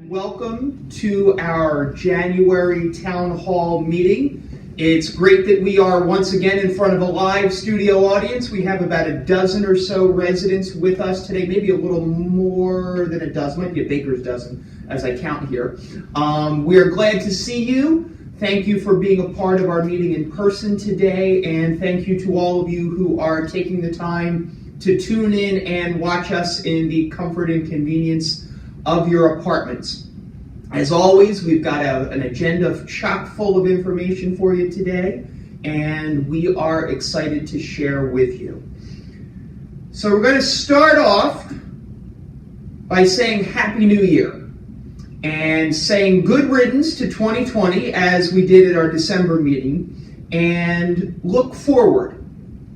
Welcome to our January Town Hall meeting. It's great that we are once again in front of a live studio audience. We have about a dozen or so residents with us today, maybe a little more than a dozen, might be a baker's dozen as I count here. We are glad to see you. Thank you for being a part of our meeting in person today, and thank you to all of you who are taking the time to tune in and watch us in the comfort and convenience of your apartments. As always, we've got an agenda chock full of information for you today, and we are excited to share with you. So we're going to start off by saying Happy New Year and saying good riddance to 2020 as we did at our December meeting, and look forward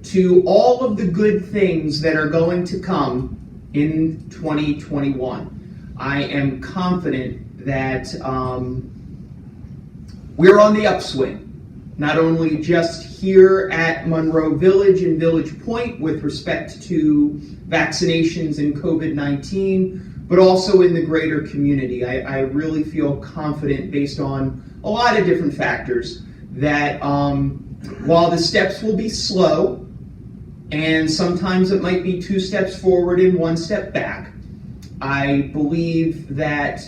to all of the good things that are going to come in 2021. I am confident that we're on the upswing, not only just here at Monroe Village and Village Point with respect to vaccinations and COVID-19, but also in the greater community. I really feel confident based on a lot of different factors that while the steps will be slow, and sometimes it might be 2 steps forward and 1 step back, I believe that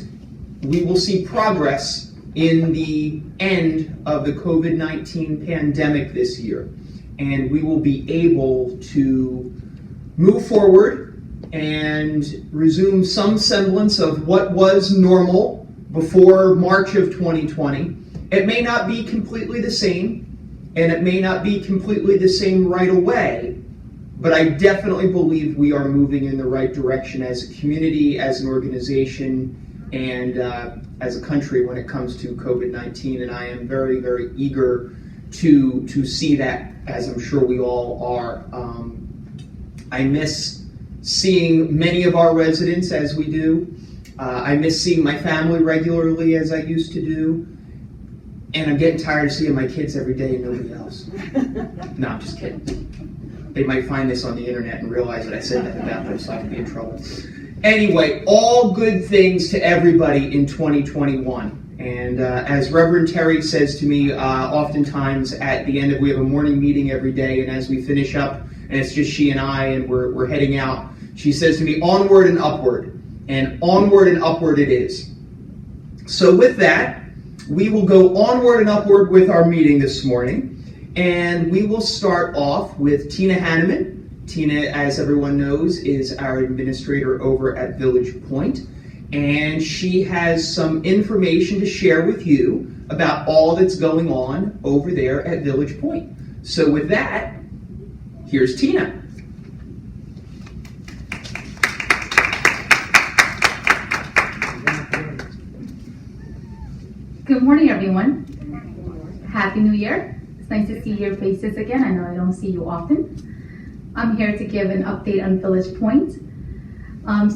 we will see progress in the end of the COVID-19 pandemic this year, and we will be able to move forward and resume some semblance of what was normal before March of 2020. It may not be completely the same, and it may not be completely the same right away, but I definitely believe we are moving in the right direction as a community, as an organization, and as a country when it comes to COVID-19, and I am very, very eager to see that, as I'm sure we all are. I miss seeing many of our residents as we do. I miss seeing my family regularly as I used to do, and I'm getting tired of seeing my kids every day and nobody else. No, I'm just kidding. They might find this on the internet and realize that I said that about them, so I could be in trouble. Anyway, all good things to everybody in 2021. And as Reverend Terry says to me oftentimes at the end of, we have a morning meeting every day, and as we finish up, and it's just she and I, and we're heading out, she says to me, onward and upward. And onward and upward it is. So with that, we will go onward and upward with our meeting this morning. And we will start off with Tina Hanneman. Tina, as everyone knows, is our administrator over at Village Point, and she has some information to share with you about all that's going on over there at Village Point. So with that, here's Tina. Good morning, everyone. Happy New Year. It's nice to see your faces again. I know I don't see you often. I'm here to give an update on Village Point.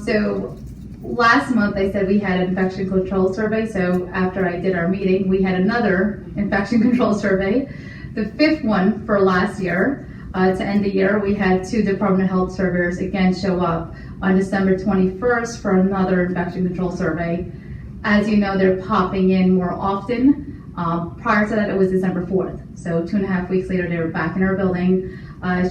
So last month I said we had an infection control survey. So after I did our meeting, we had another infection control survey, the 5th one for last year. To end the year, we had 2 Department of Health surveyors again show up on December 21st for another infection control survey. As you know, they're popping in more often. Prior to that, it was December 4th. So 2.5 weeks later, they were back in our building.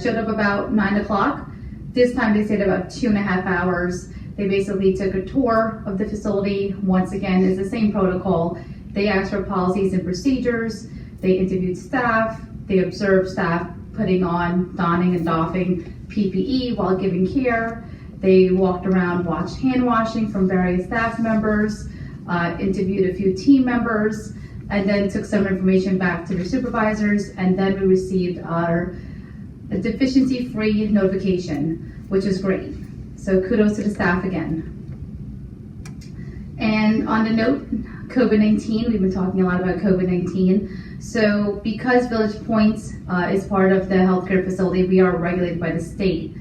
Showed up about 9 o'clock. This time they stayed about 2.5 hours. They basically took a tour of the facility. Once again, it's the same protocol. They asked for policies and procedures. They interviewed staff. They observed staff putting on, donning and doffing PPE while giving care. They walked around, watched hand washing from various staff members, interviewed a few team members, and then took some information back to their supervisors, and then we received our deficiency-free notification, which is great. So kudos to the staff again. And on the note, COVID-19, we've been talking a lot about COVID-19. So because Village Point is part of the healthcare facility, we are regulated by the state.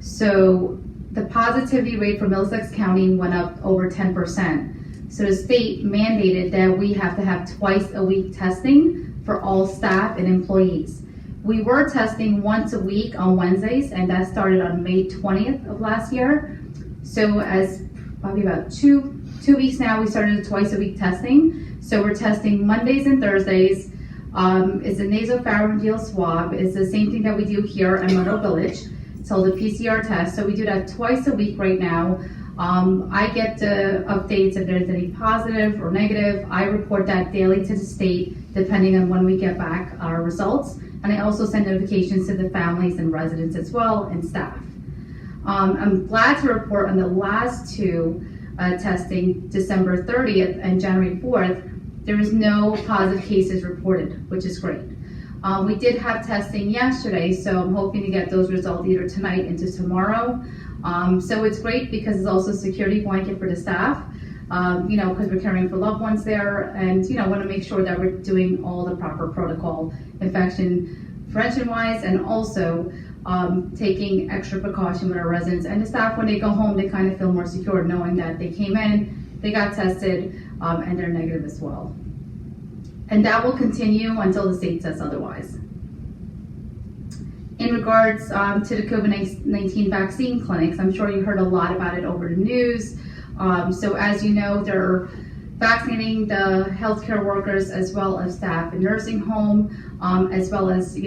So the positivity rate for Middlesex County went up over 10%. So the state mandated that we have to have twice a week testing for all staff and employees. We were testing once a week on Wednesdays, and that started on May 20th of last year. So as probably about 2 2 weeks now, we started twice a week testing. So we're testing Mondays and Thursdays. It's a nasopharyngeal swab. It's the same thing that we do here at Monroe Village. It's called a PCR test. So we do that twice a week right now. I get the updates if there's any positive or negative. I report that daily to the state, depending on when we get back our results. And I also send notifications to the families and residents as well, and staff. I'm glad to report on the last two testing, December 30th and January 4th, there is no positive cases reported, which is great. We did have testing yesterday, so I'm hoping to get those results either tonight into tomorrow. So it's great because it's also a security blanket for the staff, because we're caring for loved ones there, and want to make sure that we're doing all the proper protocol, infection prevention-wise, and also taking extra precaution with our residents and the staff. When they go home, they kind of feel more secure knowing that they came in, they got tested, and they're negative as well. And that will continue until the state says otherwise. In regards to the COVID-19 vaccine clinics, I'm sure you heard a lot about it over the news. So as you know, they're vaccinating the healthcare workers as well as staff in nursing home, as well as,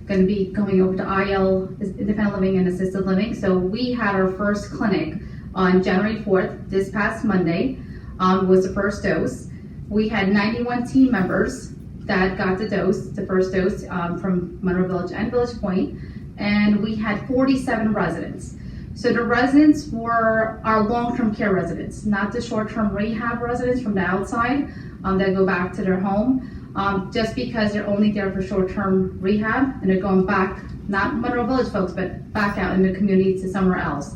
going to be going over to IL, independent living and assisted living. So we had our first clinic on January 4th, this past Monday, was the first dose. We had 91 team members that got the first dose from Monroe Village and Village Point, and we had 47 residents. So the residents were our long-term care residents, not the short-term rehab residents from the outside that go back to their home, just because they're only there for short-term rehab and they're going back, not Monroe Village folks, but back out in the community to somewhere else.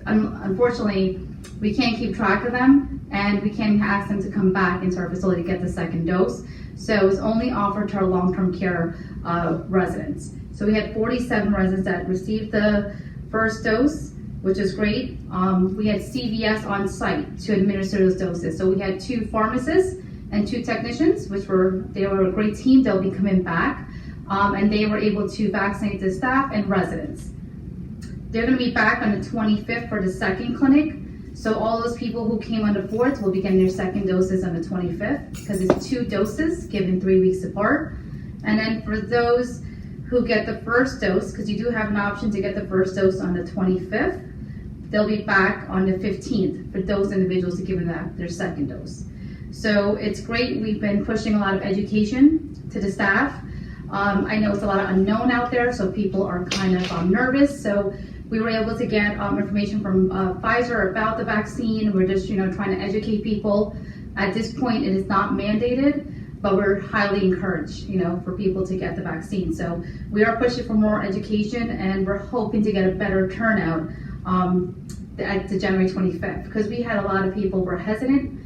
Unfortunately, we can't keep track of them, and we can't ask them to come back into our facility to get the second dose. So it's only offered to our long-term care residents. So we had 47 residents that received the first dose, which is great. We had CVS on site to administer those doses. So we had 2 pharmacists and 2 technicians, they were a great team. They'll be coming back, and they were able to vaccinate the staff and residents. They're going to be back on the 25th for the second clinic. So all those people who came on the 4th will be getting their second doses on the 25th, because it's 2 doses given 3 weeks apart. And then for those who get the first dose, because you do have an option to get the first dose on the 25th, they'll be back on the 15th for those individuals who given their second dose. So it's great. We've been pushing a lot of education to the staff. I know it's a lot of unknown out there, so people are kind of nervous. So we were able to get information from Pfizer about the vaccine. We're just, trying to educate people. At this point, it is not mandated, but we're highly encouraged, for people to get the vaccine. So we are pushing for more education, and we're hoping to get a better turnout at the January 25th, because we had a lot of people were hesitant,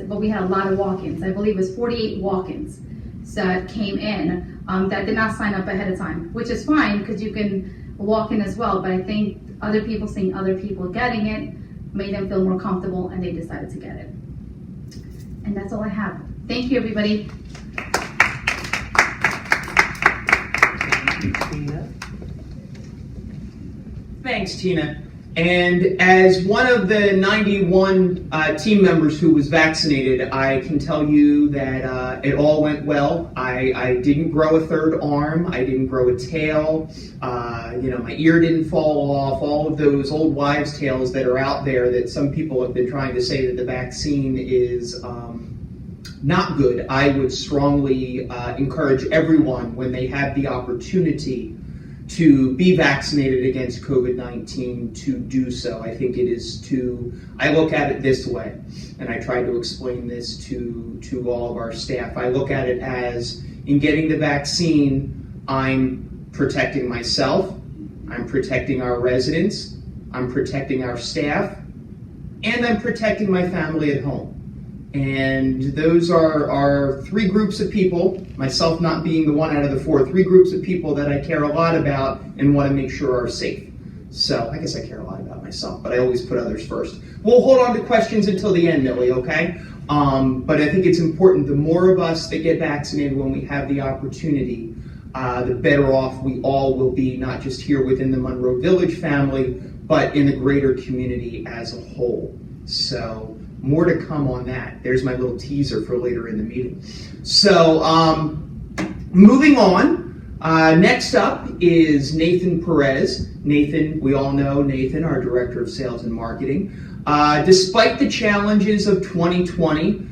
but we had a lot of walk-ins. I believe it was 48 walk-ins that came in that did not sign up ahead of time, which is fine because you can walk in as well. But I think other people seeing other people getting it made them feel more comfortable, and they decided to get it. And that's all I have. Thank you, everybody. Thanks, Tina. And as one of the 91 team members who was vaccinated, I can tell you that it all went well. I didn't grow a third arm. I didn't grow a tail. My ear didn't fall off. All of those old wives' tales that are out there that some people have been trying to say that the vaccine is not good. I would strongly encourage everyone, when they have the opportunity to be vaccinated against COVID-19, to do so. I think it is I look at it this way, and I try to explain this to all of our staff. I look at it as, in getting the vaccine, I'm protecting myself, I'm protecting our residents, I'm protecting our staff, and I'm protecting my family at home. And those are 3 groups of people, myself not being the one out of the 4, 3 groups of people that I care a lot about and want to make sure are safe. So I guess I care a lot about myself, but I always put others first. We'll hold on to questions until the end, Millie, okay? But I think it's important, the more of us that get vaccinated when we have the opportunity, the better off we all will be, not just here within the Monroe Village family, but in the greater community as a whole. So more to come on that. There's my little teaser for later in the meeting. So, moving on, next up is Nathan Perez. Nathan, we all know Nathan, our Director of Sales and Marketing. Despite the challenges of 2020,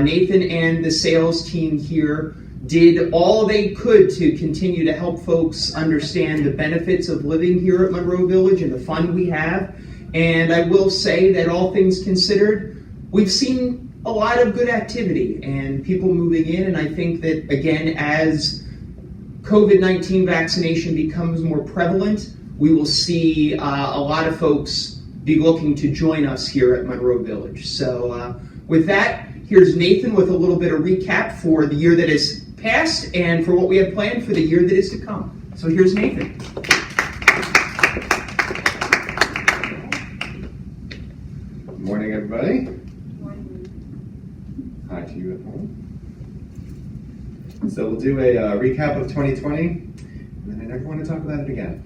Nathan and the sales team here did all they could to continue to help folks understand the benefits of living here at Monroe Village and the fun we have. And I will say that all things considered, we've seen a lot of good activity and people moving in. And I think that, again, as COVID-19 vaccination becomes more prevalent, we will see a lot of folks be looking to join us here at Monroe Village. So with that, here's Nathan with a little bit of recap for the year that is past and for what we have planned for the year that is to come. So here's Nathan. Good morning, everybody. Good morning. Hi to you at home. So we'll do a recap of 2020, and then I never want to talk about it again.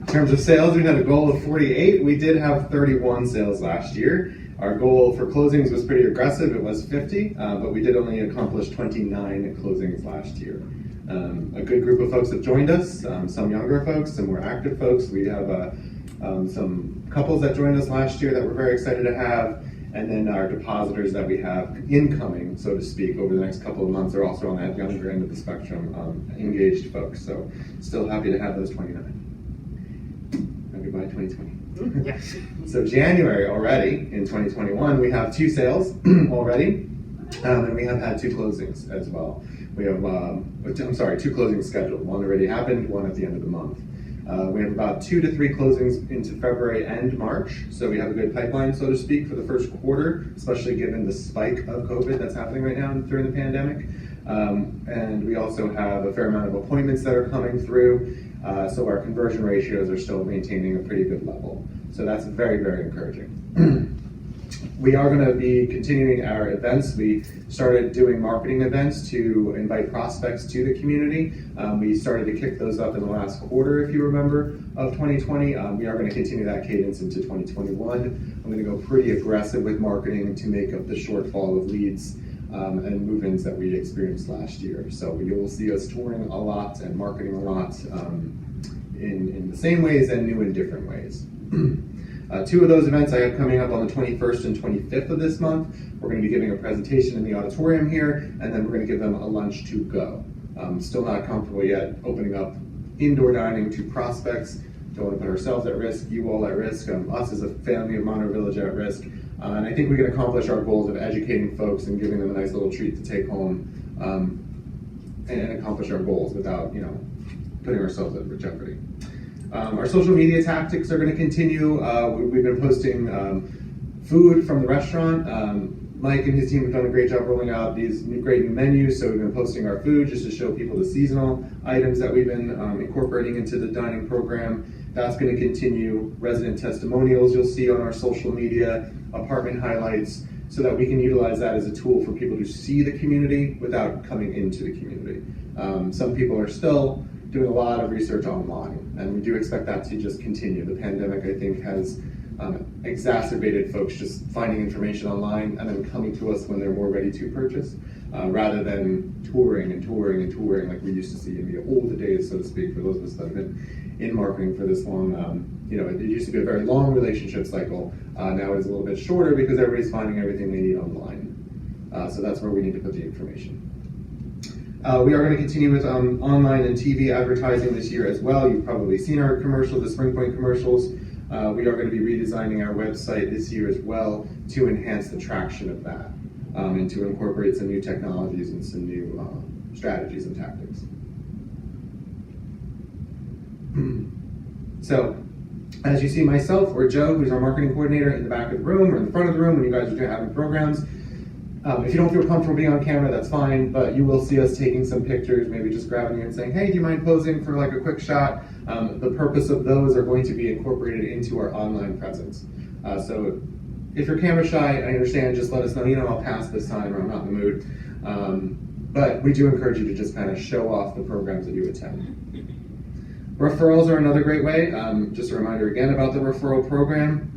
In terms of sales, we had a goal of 48. We did have 31 sales last year. Our goal for closings was pretty aggressive. It was 50, but we did only accomplish 29 closings last year. A good group of folks have joined us, some younger folks, some more active folks. We have some couples that joined us last year that we're very excited to have, and then our depositors that we have incoming, so to speak, over the next couple of months are also on that younger end of the spectrum, engaged folks. So still happy to have those 29. Goodbye 2020. Yes. So January already, in 2021, we have 2 sales already, and we have had 2 closings as well. We have, 2 closings scheduled. One already happened, one at the end of the month. We have about 2 to 3 closings into February and March, so we have a good pipeline, so to speak, for the first quarter, especially given the spike of COVID that's happening right now during the pandemic. And we also have a fair amount of appointments that are coming through, so our conversion ratios are still maintaining a pretty good level. So that's very, very encouraging. We are going to be continuing our events. We started doing marketing events to invite prospects to the community. We started to kick those up in the last quarter, if you remember, of 2020. We are going to continue that cadence into 2021. I'm going to go pretty aggressive with marketing to make up the shortfall of leads and move-ins that we experienced last year. So you will see us touring a lot and marketing a lot in the same ways and new and different ways. 2 of those events I have coming up on the 21st and 25th of this month. We're going to be giving a presentation in the auditorium here, and then we're going to give them a lunch to go. Still not comfortable yet opening up indoor dining to prospects. Don't want to put ourselves at risk, you all at risk, us as a family of Monroe Village at risk. And I think we can accomplish our goals of educating folks and giving them a nice little treat to take home and accomplish our goals without, putting ourselves at jeopardy. Our social media tactics are going to continue. We've been posting food from the restaurant. Mike and his team have done a great job rolling out these great new menus, so we've been posting our food just to show people the seasonal items that we've been incorporating into the dining program. That's going to continue. Resident testimonials you'll see on our social media, apartment highlights, so that we can utilize that as a tool for people to see the community without coming into the community. Some people are still doing a lot of research online, and we do expect that to just continue. The pandemic, I think, has exacerbated folks just finding information online and then coming to us when they're more ready to purchase, rather than touring and touring and touring like we used to see in the old days, so to speak, for those of us that have been in marketing for this long. It used to be a very long relationship cycle. Now it's a little bit shorter because everybody's finding everything they need online. So that's where we need to put the information. We are going to continue with online and TV advertising this year as well. You've probably seen our commercials, the Spring Point commercials. We are going to be redesigning our website this year as well to enhance the traction of that and to incorporate some new technologies and some new strategies and tactics. So, as you see myself or Joe, who's our marketing coordinator, in the back of the room or in the front of the room when you guys are having programs. If you don't feel comfortable being on camera, that's fine, but you will see us taking some pictures, maybe just grabbing you and saying, hey, do you mind posing for like a quick shot? The purpose of those are going to be incorporated into our online presence. So if you're camera shy, I understand, just let us know, I'll pass this time or I'm not in the mood. But we do encourage you to just kind of show off the programs that you attend. Referrals are another great way. Just a reminder again about the referral program.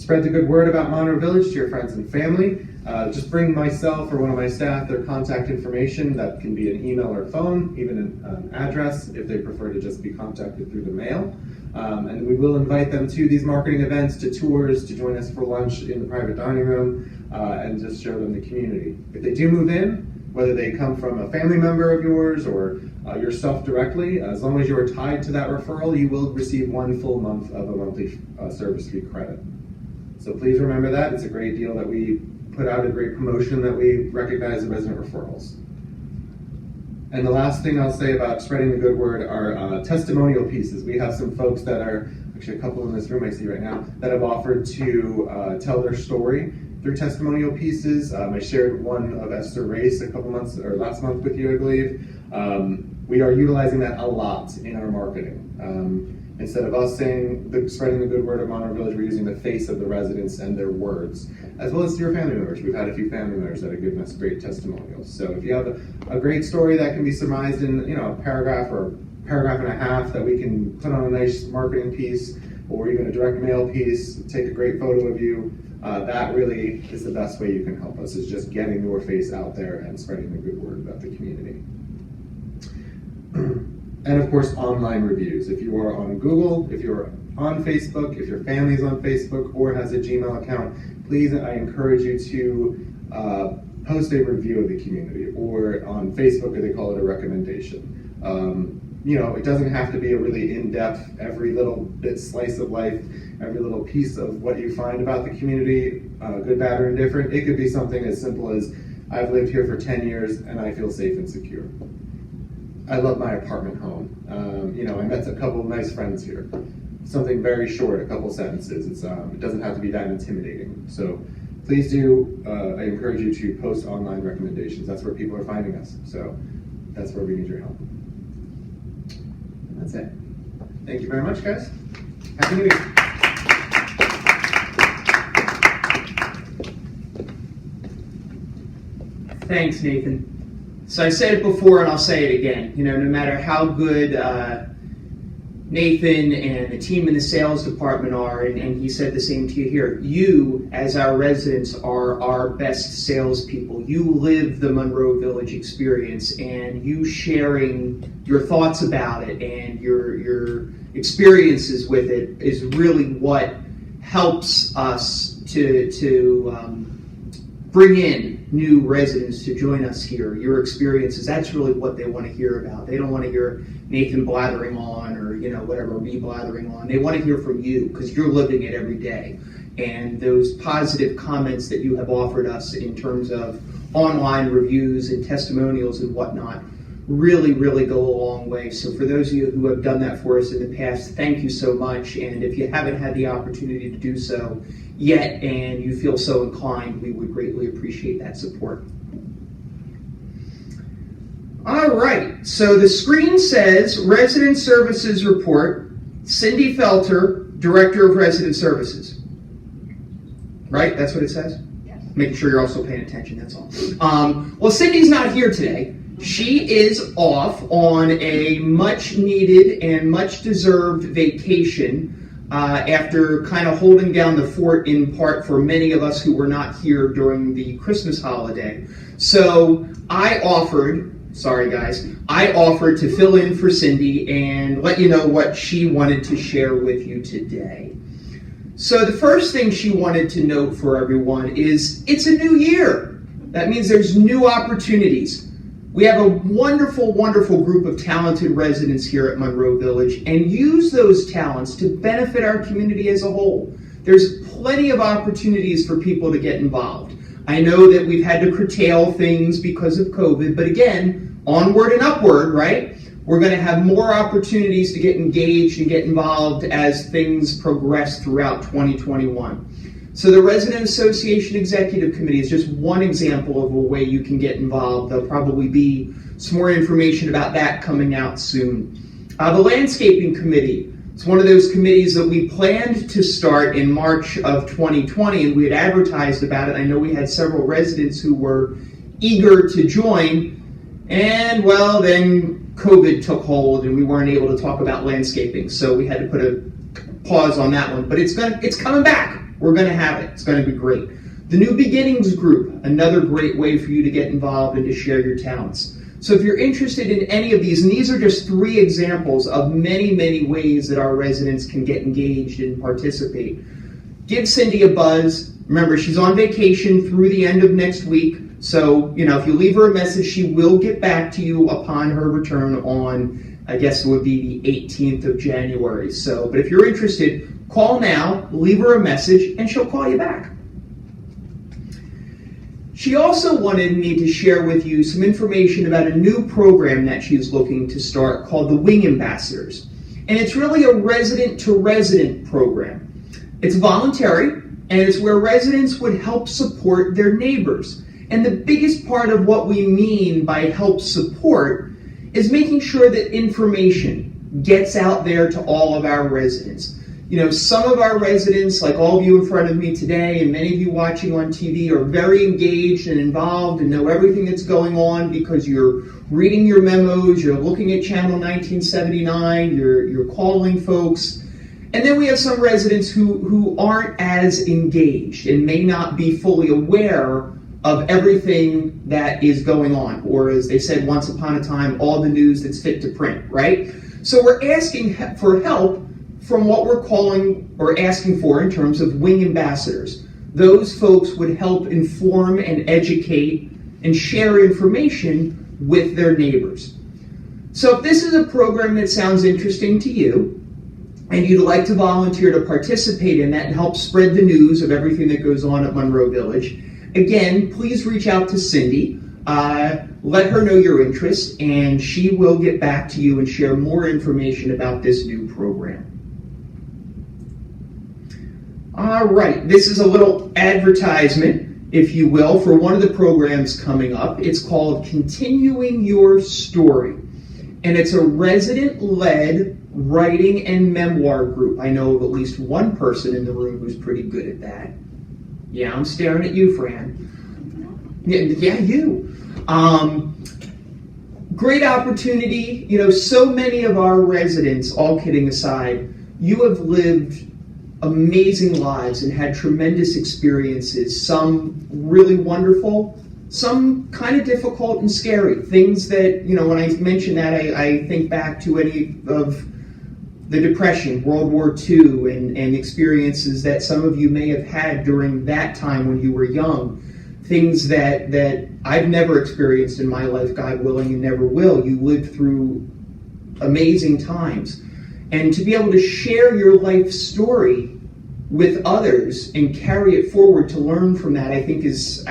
Spread the good word about Monroe Village to your friends and family. Just bring myself or one of my staff their contact information. That can be an email or phone, even an address if they prefer to just be contacted through the mail. And we will invite them to these marketing events, to tours, to join us for lunch in the private dining room, and just show them the community. If they do move in, whether they come from a family member of yours or yourself directly, as long as you are tied to that referral, you will receive 1 full month of a monthly service fee credit. So please remember that. It's a great deal that we put out, a great promotion that we recognize the resident referrals. And the last thing I'll say about spreading the good word are testimonial pieces. We have some folks that are, actually a couple in this room I see right now, that have offered to tell their story through testimonial pieces. I shared one of Esther Race last month with you, I believe. We are utilizing that a lot in our marketing. Instead of us spreading the good word of Monroe Village, we're using the face of the residents and their words, as well as your family members. We've had a few family members that have given us great testimonials. So if you have a great story that can be surmised in a paragraph or a paragraph and a half that we can put on a nice marketing piece, or even a direct mail piece, take a great photo of you, that really is the best way you can help us, is just getting your face out there and spreading the good word about the community. And of course, online reviews. If you are on Google, if you're on Facebook, if your family's on Facebook or has a Gmail account, please, I encourage you to post a review of the community, or on Facebook, they call it a recommendation. It doesn't have to be a really in-depth, every little bit slice of life, every little piece of what you find about the community, good, bad, or indifferent. It could be something as simple as, I've lived here for 10 years and I feel safe and secure. I love my apartment home. I met a couple of nice friends here. Something very short, a couple sentences. It doesn't have to be that intimidating. So please do, I encourage you to post online recommendations. That's where people are finding us. So that's where we need your help. And that's it. Thank you very much, guys. Happy New Year. Thanks, Nathan. So I said it before and I'll say it again. No matter how good Nathan and the team in the sales department are, and he said the same to you here, you, as our residents, are our best salespeople. You live the Monroe Village experience, and you sharing your thoughts about it and your experiences with it is really what helps us to bring in new residents to join us here. Your experiences, that's really what they want to hear about. They don't want to hear Nathan blathering on or, whatever, me blathering on. They want to hear from you because you're living it every day. And those positive comments that you have offered us in terms of online reviews and testimonials and whatnot really, really go a long way. So for those of you who have done that for us in the past, thank you so much. And if you haven't had the opportunity to do so yet and you feel so inclined, we would greatly appreciate that support. All right, so the screen says Resident Services Report, Cindy Felter, Director of Resident Services. Right, that's what it says? Yes. Making sure you're also paying attention, that's all. Well, Cindy's not here today. She is off on a much needed and much deserved vacation after kind of holding down the fort in part for many of us who were not here during the Christmas holiday. So I offered to fill in for Cindy and let you know what she wanted to share with you today. So the first thing she wanted to note for everyone is it's a new year. That means there's new opportunities. We have a wonderful, wonderful group of talented residents here at Monroe Village, and use those talents to benefit our community as a whole. There's plenty of opportunities for people to get involved. I know that we've had to curtail things because of COVID, but again, onward and upward, right? We're going to have more opportunities to get engaged and get involved as things progress throughout 2021. So the Resident Association Executive Committee is just one example of a way you can get involved. There'll probably be some more information about that coming out soon. The Landscaping Committee, it's one of those committees that we planned to start in March of 2020, and we had advertised about it. I know we had several residents who were eager to join, and well, then COVID took hold and we weren't able to talk about landscaping, so we had to put a pause on that one. But it's coming back. We're going to have it. It's going to be great. The New Beginnings group, another great way for you to get involved and to share your talents. So if you're interested in any of these, and these are just 3 examples of many, many ways that our residents can get engaged and participate, give Cindy a buzz. Remember, she's on vacation through the end of next week. So, if you leave her a message, she will get back to you upon her return on, I guess it would be the 18th of January. So, but if you're interested, call now, leave her a message, and she'll call you back. She also wanted me to share with you some information about a new program that she's looking to start called the Wing Ambassadors. And it's really a resident-to-resident program. It's voluntary, and it's where residents would help support their neighbors. And the biggest part of what we mean by help support is making sure that information gets out there to all of our residents. Some of our residents, like all of you in front of me today, and many of you watching on TV, are very engaged and involved and know everything that's going on because you're reading your memos, you're looking at Channel 1979, you're calling folks. And then we have some residents who aren't as engaged and may not be fully aware of everything that is going on, or as they said once upon a time, all the news that's fit to print, right? So we're asking for help from what we're calling or asking for in terms of Wing Ambassadors. Those folks would help inform and educate and share information with their neighbors. So if this is a program that sounds interesting to you, and you'd like to volunteer to participate in that and help spread the news of everything that goes on at Monroe Village, again, please reach out to Cindy. Let her know your interest, and she will get back to you and share more information about this new program. All right, this is a little advertisement, if you will, for one of the programs coming up. It's called Continuing Your Story, and it's a resident-led writing and memoir group. I know of at least one person in the room who's pretty good at that. Yeah, I'm staring at you, Fran. Yeah, you. Great opportunity. So many of our residents, all kidding aside, you have lived amazing lives and had tremendous experiences, some really wonderful, some kind of difficult and scary. Things that, when I mention that, I think back to any of the Depression, World War II, and experiences that some of you may have had during that time when you were young. Things that I've never experienced in my life, God willing, and never will. You lived through amazing times. And to be able to share your life story with others and carry it forward to learn from that, I think it's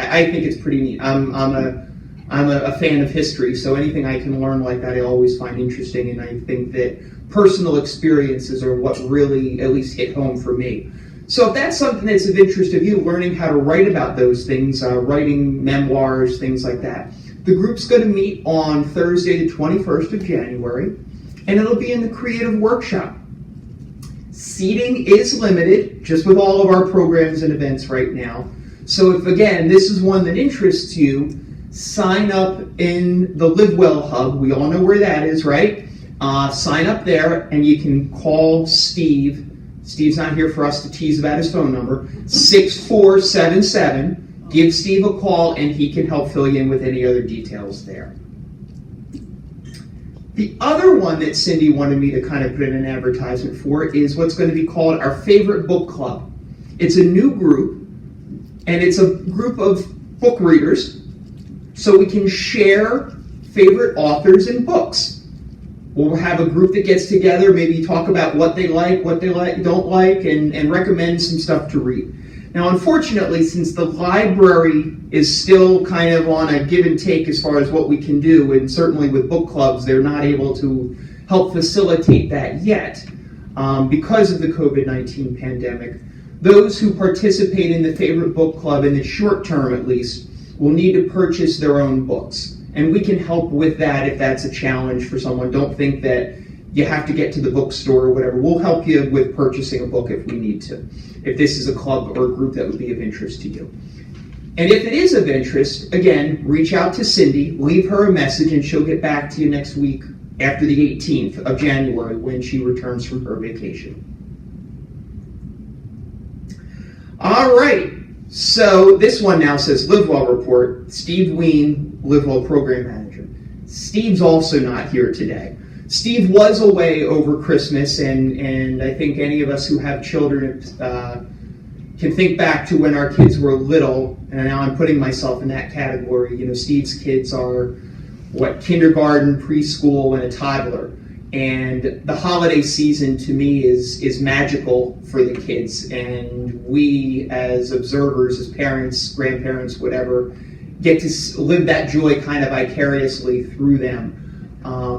pretty neat. I'm a fan of history, so anything I can learn like that I always find interesting, and I think that personal experiences are what really at least hit home for me. So if that's something that's of interest of you, learning how to write about those things, writing memoirs, things like that, the group's going to meet on Thursday the 21st of January, and it'll be in the Creative Workshop. Seating is limited, just with all of our programs and events right now. So if, again, this is one that interests you, sign up in the Live Well Hub. We all know where that is, right? Sign up there, and you can call Steve. Steve's not here for us to tease about his phone number. 6477. Give Steve a call, and he can help fill you in with any other details there. The other one that Cindy wanted me to kind of put in an advertisement for is what's going to be called our Favorite Book Club. It's a new group, and it's a group of book readers, so we can share favorite authors and books. We'll have a group that gets together, maybe talk about what they like, don't like, and recommend some stuff to read. Now, unfortunately, since the library is still kind of on a give and take as far as what we can do, and certainly with book clubs, they're not able to help facilitate that yet because of the COVID-19 pandemic. Those who participate in the Favorite Book Club, in the short term at least, will need to purchase their own books. And we can help with that if that's a challenge for someone. Don't think that you have to get to the bookstore or whatever. We'll help you with purchasing a book if we need to, if this is a club or a group that would be of interest to you. And if it is of interest, again, reach out to Cindy, leave her a message, and she'll get back to you next week after the 18th of January when she returns from her vacation. All right. So this one now says Livewell report. Steve Ween, Livewell program manager. Steve's also not here today. Steve was away over Christmas, and I think any of us who have children can think back to when our kids were little, and now I'm putting myself in that category. You know, Steve's kids are kindergarten, preschool, and a toddler. And the holiday season to me is magical for the kids, and we as observers, as parents, grandparents, whatever, get to live that joy kind of vicariously through them.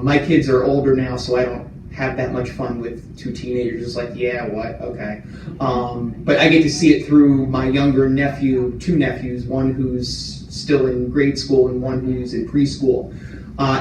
My kids are older now, so I don't have that much fun with two teenagers. It's like, yeah, what? Okay. But I get to see it through my younger nephew, two nephews, one who's still in grade school and one who's in preschool.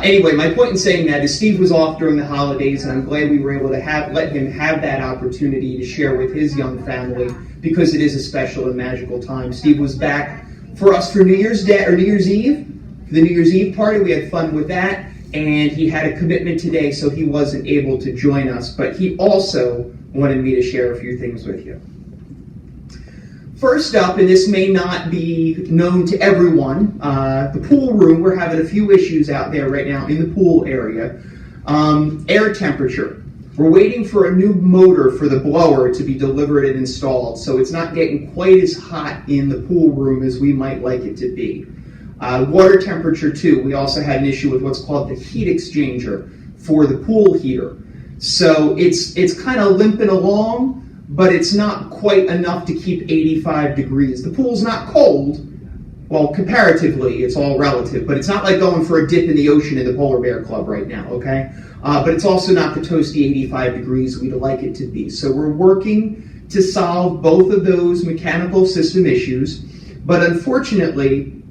Anyway, my point in saying that is Steve was off during the holidays, and I'm glad we were able to let him have that opportunity to share with his young family, because it is a special and magical time. Steve was back for us for New Year's Eve, for the New Year's Eve party. We had fun with that, and he had a commitment today, so he wasn't able to join us, but he also wanted me to share a few things with you. First up, and this may not be known to everyone, the pool room, we're having a few issues out there right now in the pool area. Air temperature. We're waiting for a new motor for the blower to be delivered and installed, so it's not getting quite as hot in the pool room as we might like it to be. Water temperature too. We also had an issue with what's called the heat exchanger for the pool heater. So it's kind of limping along, but it's not quite enough to keep 85 degrees. The pool's not cold. Well, comparatively, it's all relative, but it's not like going for a dip in the ocean in the Polar Bear Club right now, okay? But it's also not the toasty 85 degrees we'd like it to be. So we're working to solve both of those mechanical system issues, but unfortunately,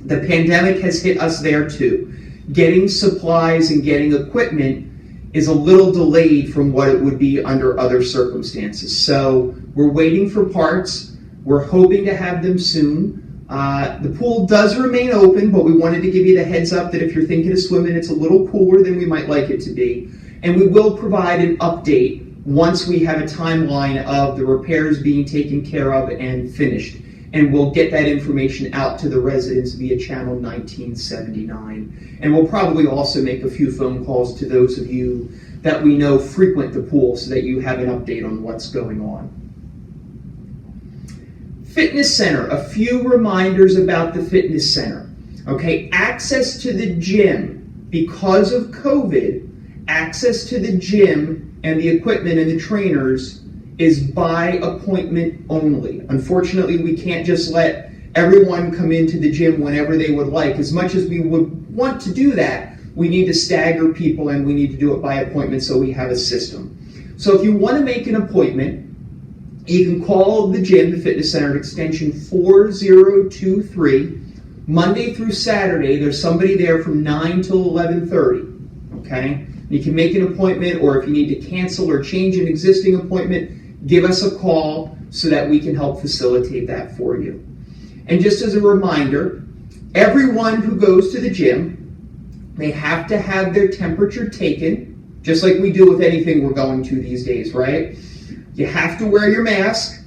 the pandemic has hit us there too. Getting supplies and getting equipment is a little delayed from what it would be under other circumstances. So we're waiting for parts. We're hoping to have them soon. The pool does remain open, but we wanted to give you the heads up that if you're thinking of swimming, it's a little cooler than we might like it to be. And we will provide an update once we have a timeline of the repairs being taken care of and finished. And we'll get that information out to the residents via channel 1979. And we'll probably also make a few phone calls to those of you that we know frequent the pool so that you have an update on what's going on. Fitness center, a few reminders about the fitness center. Okay, access to the gym, because of COVID, access to the gym and the equipment and the trainers is by appointment only. Unfortunately, we can't just let everyone come into the gym whenever they would like. As much as we would want to do that, we need to stagger people and we need to do it by appointment so we have a system. So if you want to make an appointment, you can call the gym, the fitness center, at extension 4023. Monday through Saturday, there's somebody there from 9 till 11:30. Okay? You can make an appointment, or if you need to cancel or change an existing appointment, give us a call so that we can help facilitate that for you. And just as a reminder, everyone who goes to the gym, they have to have their temperature taken, just like we do with anything we're going to these days, right? You have to wear your mask,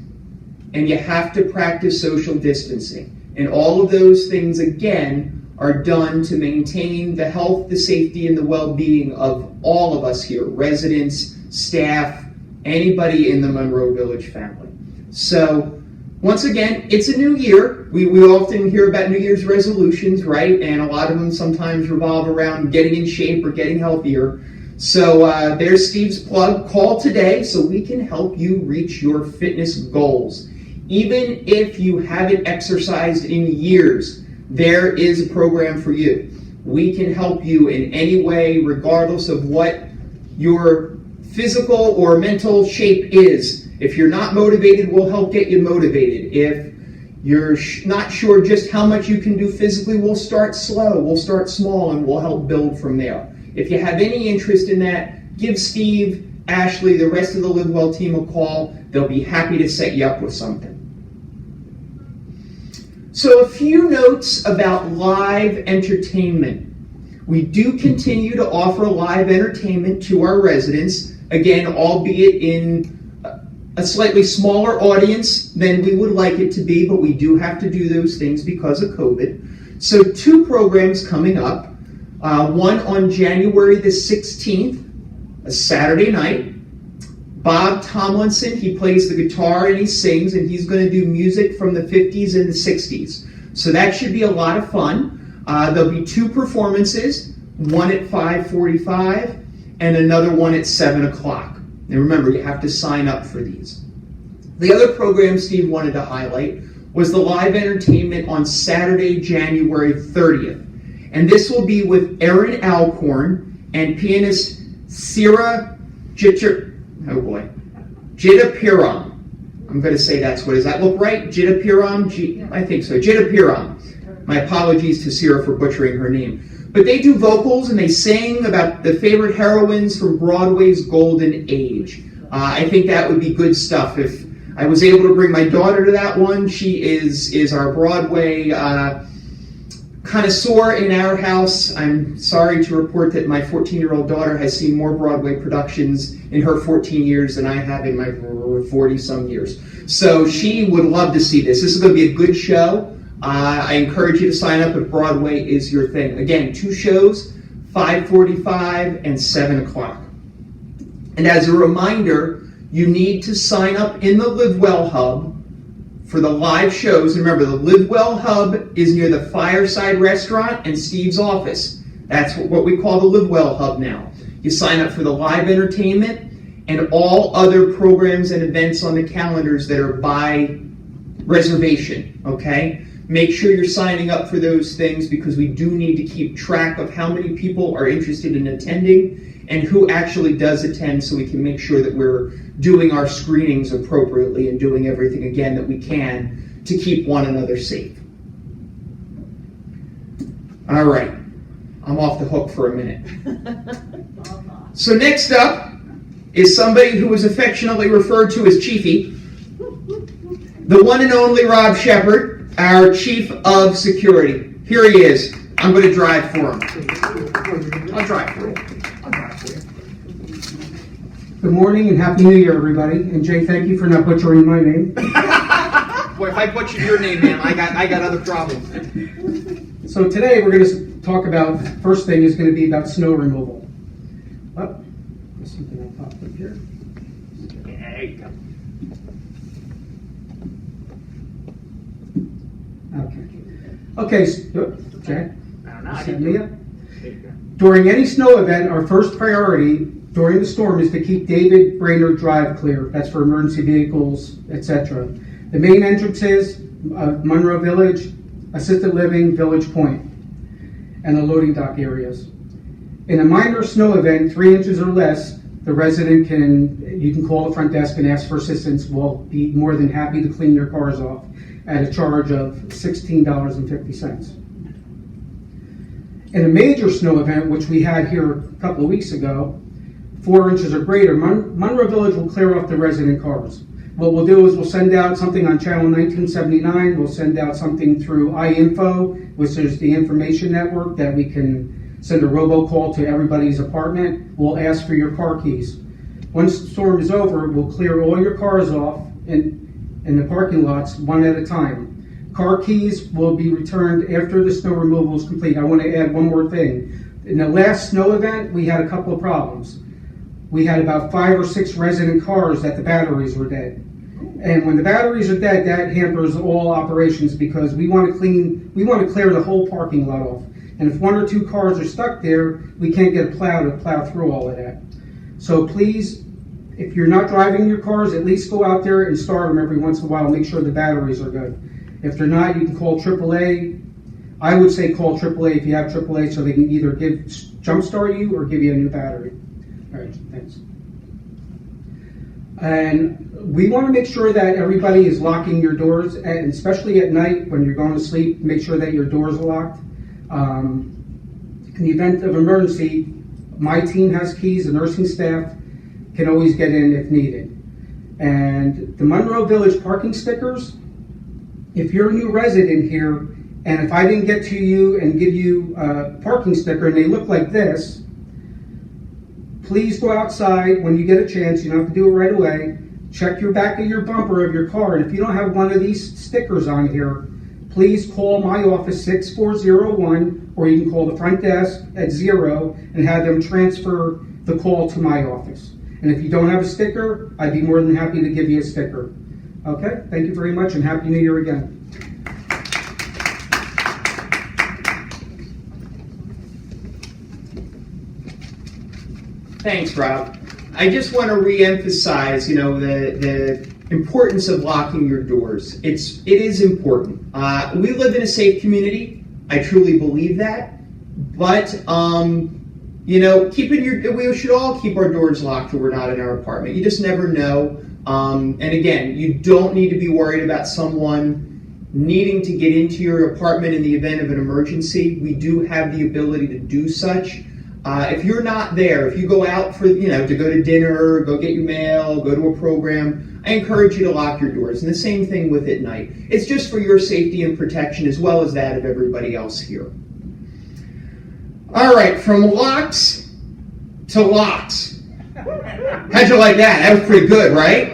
and you have to practice social distancing. And all of those things, again, are done to maintain the health, the safety, and the well-being of all of us here, residents, staff, anybody in the Monroe Village family. So, once again, it's a new year. We often hear about New Year's resolutions, right? And a lot of them sometimes revolve around getting in shape or getting healthier. So there's Steve's plug. Call today so we can help you reach your fitness goals. Even if you haven't exercised in years, there is a program for you. We can help you in any way, regardless of what your physical or mental shape is. If you're not motivated, we'll help get you motivated. If you're not sure just how much you can do physically, we'll start slow, we'll start small, and we'll help build from there. If you have any interest in that, give Steve, Ashley, the rest of the Livewell team a call. They'll be happy to set you up with something. So a few notes about live entertainment. We do continue to offer live entertainment to our residents, again, albeit in a slightly smaller audience than we would like it to be, but we do have to do those things because of COVID. So 2 programs coming up. One on January the 16th, a Saturday night. Bob Tomlinson, he plays the guitar and he sings, and he's going to do music from the 50s and the 60s. So that should be a lot of fun. There'll be 2 performances, one at 5:45 and another one at 7 o'clock. And remember, you have to sign up for these. The other program Steve wanted to highlight was the live entertainment on Saturday, January 30th. And this will be with Aaron Alcorn and pianist Sira Jitapiram. I'm going to say that's what, does that look right? Jitapiram? I think so. Jitapiram. My apologies to Sira for butchering her name. But they do vocals and they sing about the favorite heroines from Broadway's golden age. I think that would be good stuff. If I was able to bring my daughter to that one, she is our Broadway connoisseur in our house. I'm sorry to report that my 14-year-old daughter has seen more Broadway productions in her 14 years than I have in my 40-some years. So she would love to see this. This is going to be a good show. I encourage you to sign up if Broadway is your thing. Again, 2 shows, 5:45 and 7 o'clock. And as a reminder, you need to sign up in the Live Well Hub for the live shows. And remember, the Live Well Hub is near the Fireside Restaurant and Steve's office. That's what we call the Live Well Hub now. You sign up for the live entertainment and all other programs and events on the calendars that are by reservation, okay? Make sure you're signing up for those things because we do need to keep track of how many people are interested in attending and who actually does attend, so we can make sure that we're doing our screenings appropriately and doing everything again that we can to keep one another safe. All right, I'm off the hook for a minute. So next up is somebody who is affectionately referred to as Chiefy, the one and only Rob Shepard, our Chief of Security. Here he is. I'm going to drive for him. I'll drive for him. Good morning and Happy New Year, everybody. And Jay, thank you for not butchering my name. Boy, if I butchered your name, man, I got other problems. So today we're going to talk about, first thing is going to be about snow removal. Oh, there's something that popped up here. There you go. Okay, Jay, I don't know. set me up. During any snow event, our first priority during the storm is to keep David Brainerd Drive clear. That's for emergency vehicles, etc. The main entrances, Monroe Village, Assisted Living, Village Point, and the loading dock areas. In a minor snow event, 3 inches or less, the resident you can call the front desk and ask for assistance. We'll be more than happy to clean your cars off at a charge of $16.50. In a major snow event, which we had here a couple of weeks ago, 4 inches or greater, Monroe Village will clear off the resident cars. What we'll do is we'll send out something on channel 1979. We'll send out something through iInfo, which is the information network that we can send a robocall to everybody's apartment. We'll ask for your car keys. Once the storm is over, we'll clear all your cars off in the parking lots one at a time. Car keys will be returned after the snow removal is complete. I want to add one more thing. In the last snow event, we had a couple of problems. We had about 5 or 6 resident cars that the batteries were dead. And when the batteries are dead, that hampers all operations because we want to clear the whole parking lot off. And if 1 or 2 cars are stuck there, we can't get a plow to plow through all of that. So please, if you're not driving your cars, at least go out there and start them every once in a while. Make sure the batteries are good. If they're not, you can call AAA. I would say call AAA if you have AAA so they can either jumpstart you or give you a new battery. All right, thanks. And we want to make sure that everybody is locking your doors, and especially at night when you're going to sleep, make sure that your doors are locked. In the event of emergency, my team has keys, the nursing staff can always get in if needed. And the Monroe Village parking stickers, if you're a new resident here, and if I didn't get to you and give you a parking sticker and they look like this, please go outside when you get a chance. You don't have to do it right away. check your back of your bumper of your car, and if you don't have one of these stickers on here, please call my office 6401, or you can call the front desk at 0 and have them transfer the call to my office. And if you don't have a sticker, I'd be more than happy to give you a sticker. Okay, thank you very much, and Happy New Year again. Thanks, Rob. I just want to reemphasize, the importance of locking your doors. It is important. We live in a safe community. I truly believe that. But we should all keep our doors locked when we're not in our apartment. You just never know. And again, you don't need to be worried about someone needing to get into your apartment in the event of an emergency. We do have the ability to do such. If you're not there, if you go out to go to dinner, go get your mail, go to a program, I encourage you to lock your doors. And the same thing with at night. It's just for your safety and protection as well as that of everybody else here. All right, from locks to locks. How'd you like that? That was pretty good, right?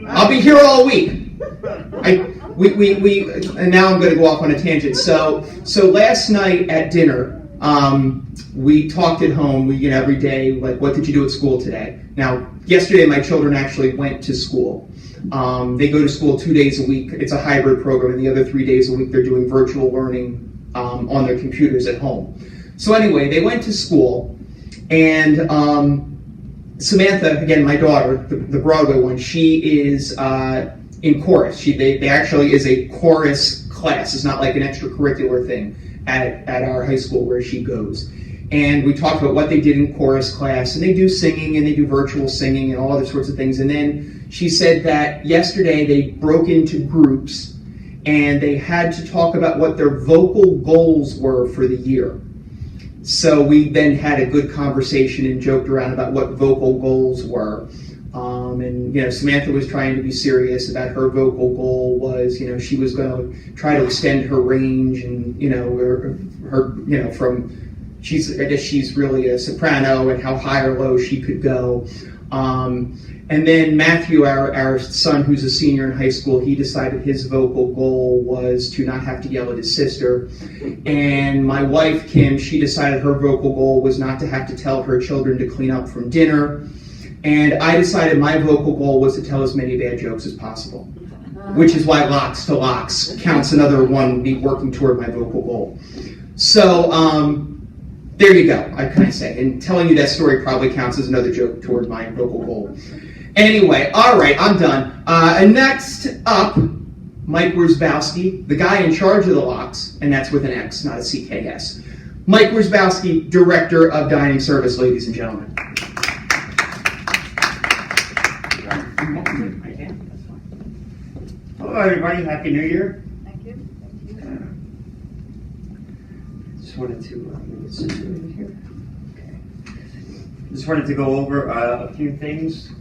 I'll be here all week. And now I'm going to go off on a tangent. So last night at dinner, we talked at home. Every day, like, what did you do at school today? Now, yesterday my children actually went to school. They go to school 2 days a week. It's a hybrid program, and the other 3 days a week they're doing virtual learning on their computers at home. So anyway, they went to school, and Samantha, again, my daughter, the Broadway one, she is in chorus. They actually is a chorus class. It's not like an extracurricular thing at our high school where she goes. And we talked about what they did in chorus class, and they do singing, and they do virtual singing, and all other sorts of things. And then she said that yesterday they broke into groups, and they had to talk about what their vocal goals were for the year. So we then had a good conversation and joked around about what vocal goals were. And Samantha was trying to be serious about her vocal goal was, she was going to try to extend her range, and I guess she's really a soprano, and how high or low she could go. And then Matthew, our son, who's a senior in high school, he decided his vocal goal was to not have to yell at his sister. And my wife, Kim, she decided her vocal goal was not to have to tell her children to clean up from dinner. And I decided my vocal goal was to tell as many bad jokes as possible, which is why locks to locks counts another one, me working toward my vocal goal. So, there you go, can I say. And telling you that story probably counts as another joke toward my vocal goal. Anyway, all right, I'm done. And next up, Mike Wierzbowski, the guy in charge of the locks, and that's with an X, not a CKS. Mike Wierzbowski, Director of Dining Service, ladies and gentlemen. Hello, everybody. Happy New Year. Thank you. Just wanted to sit here. Okay. Just wanted to go over a few things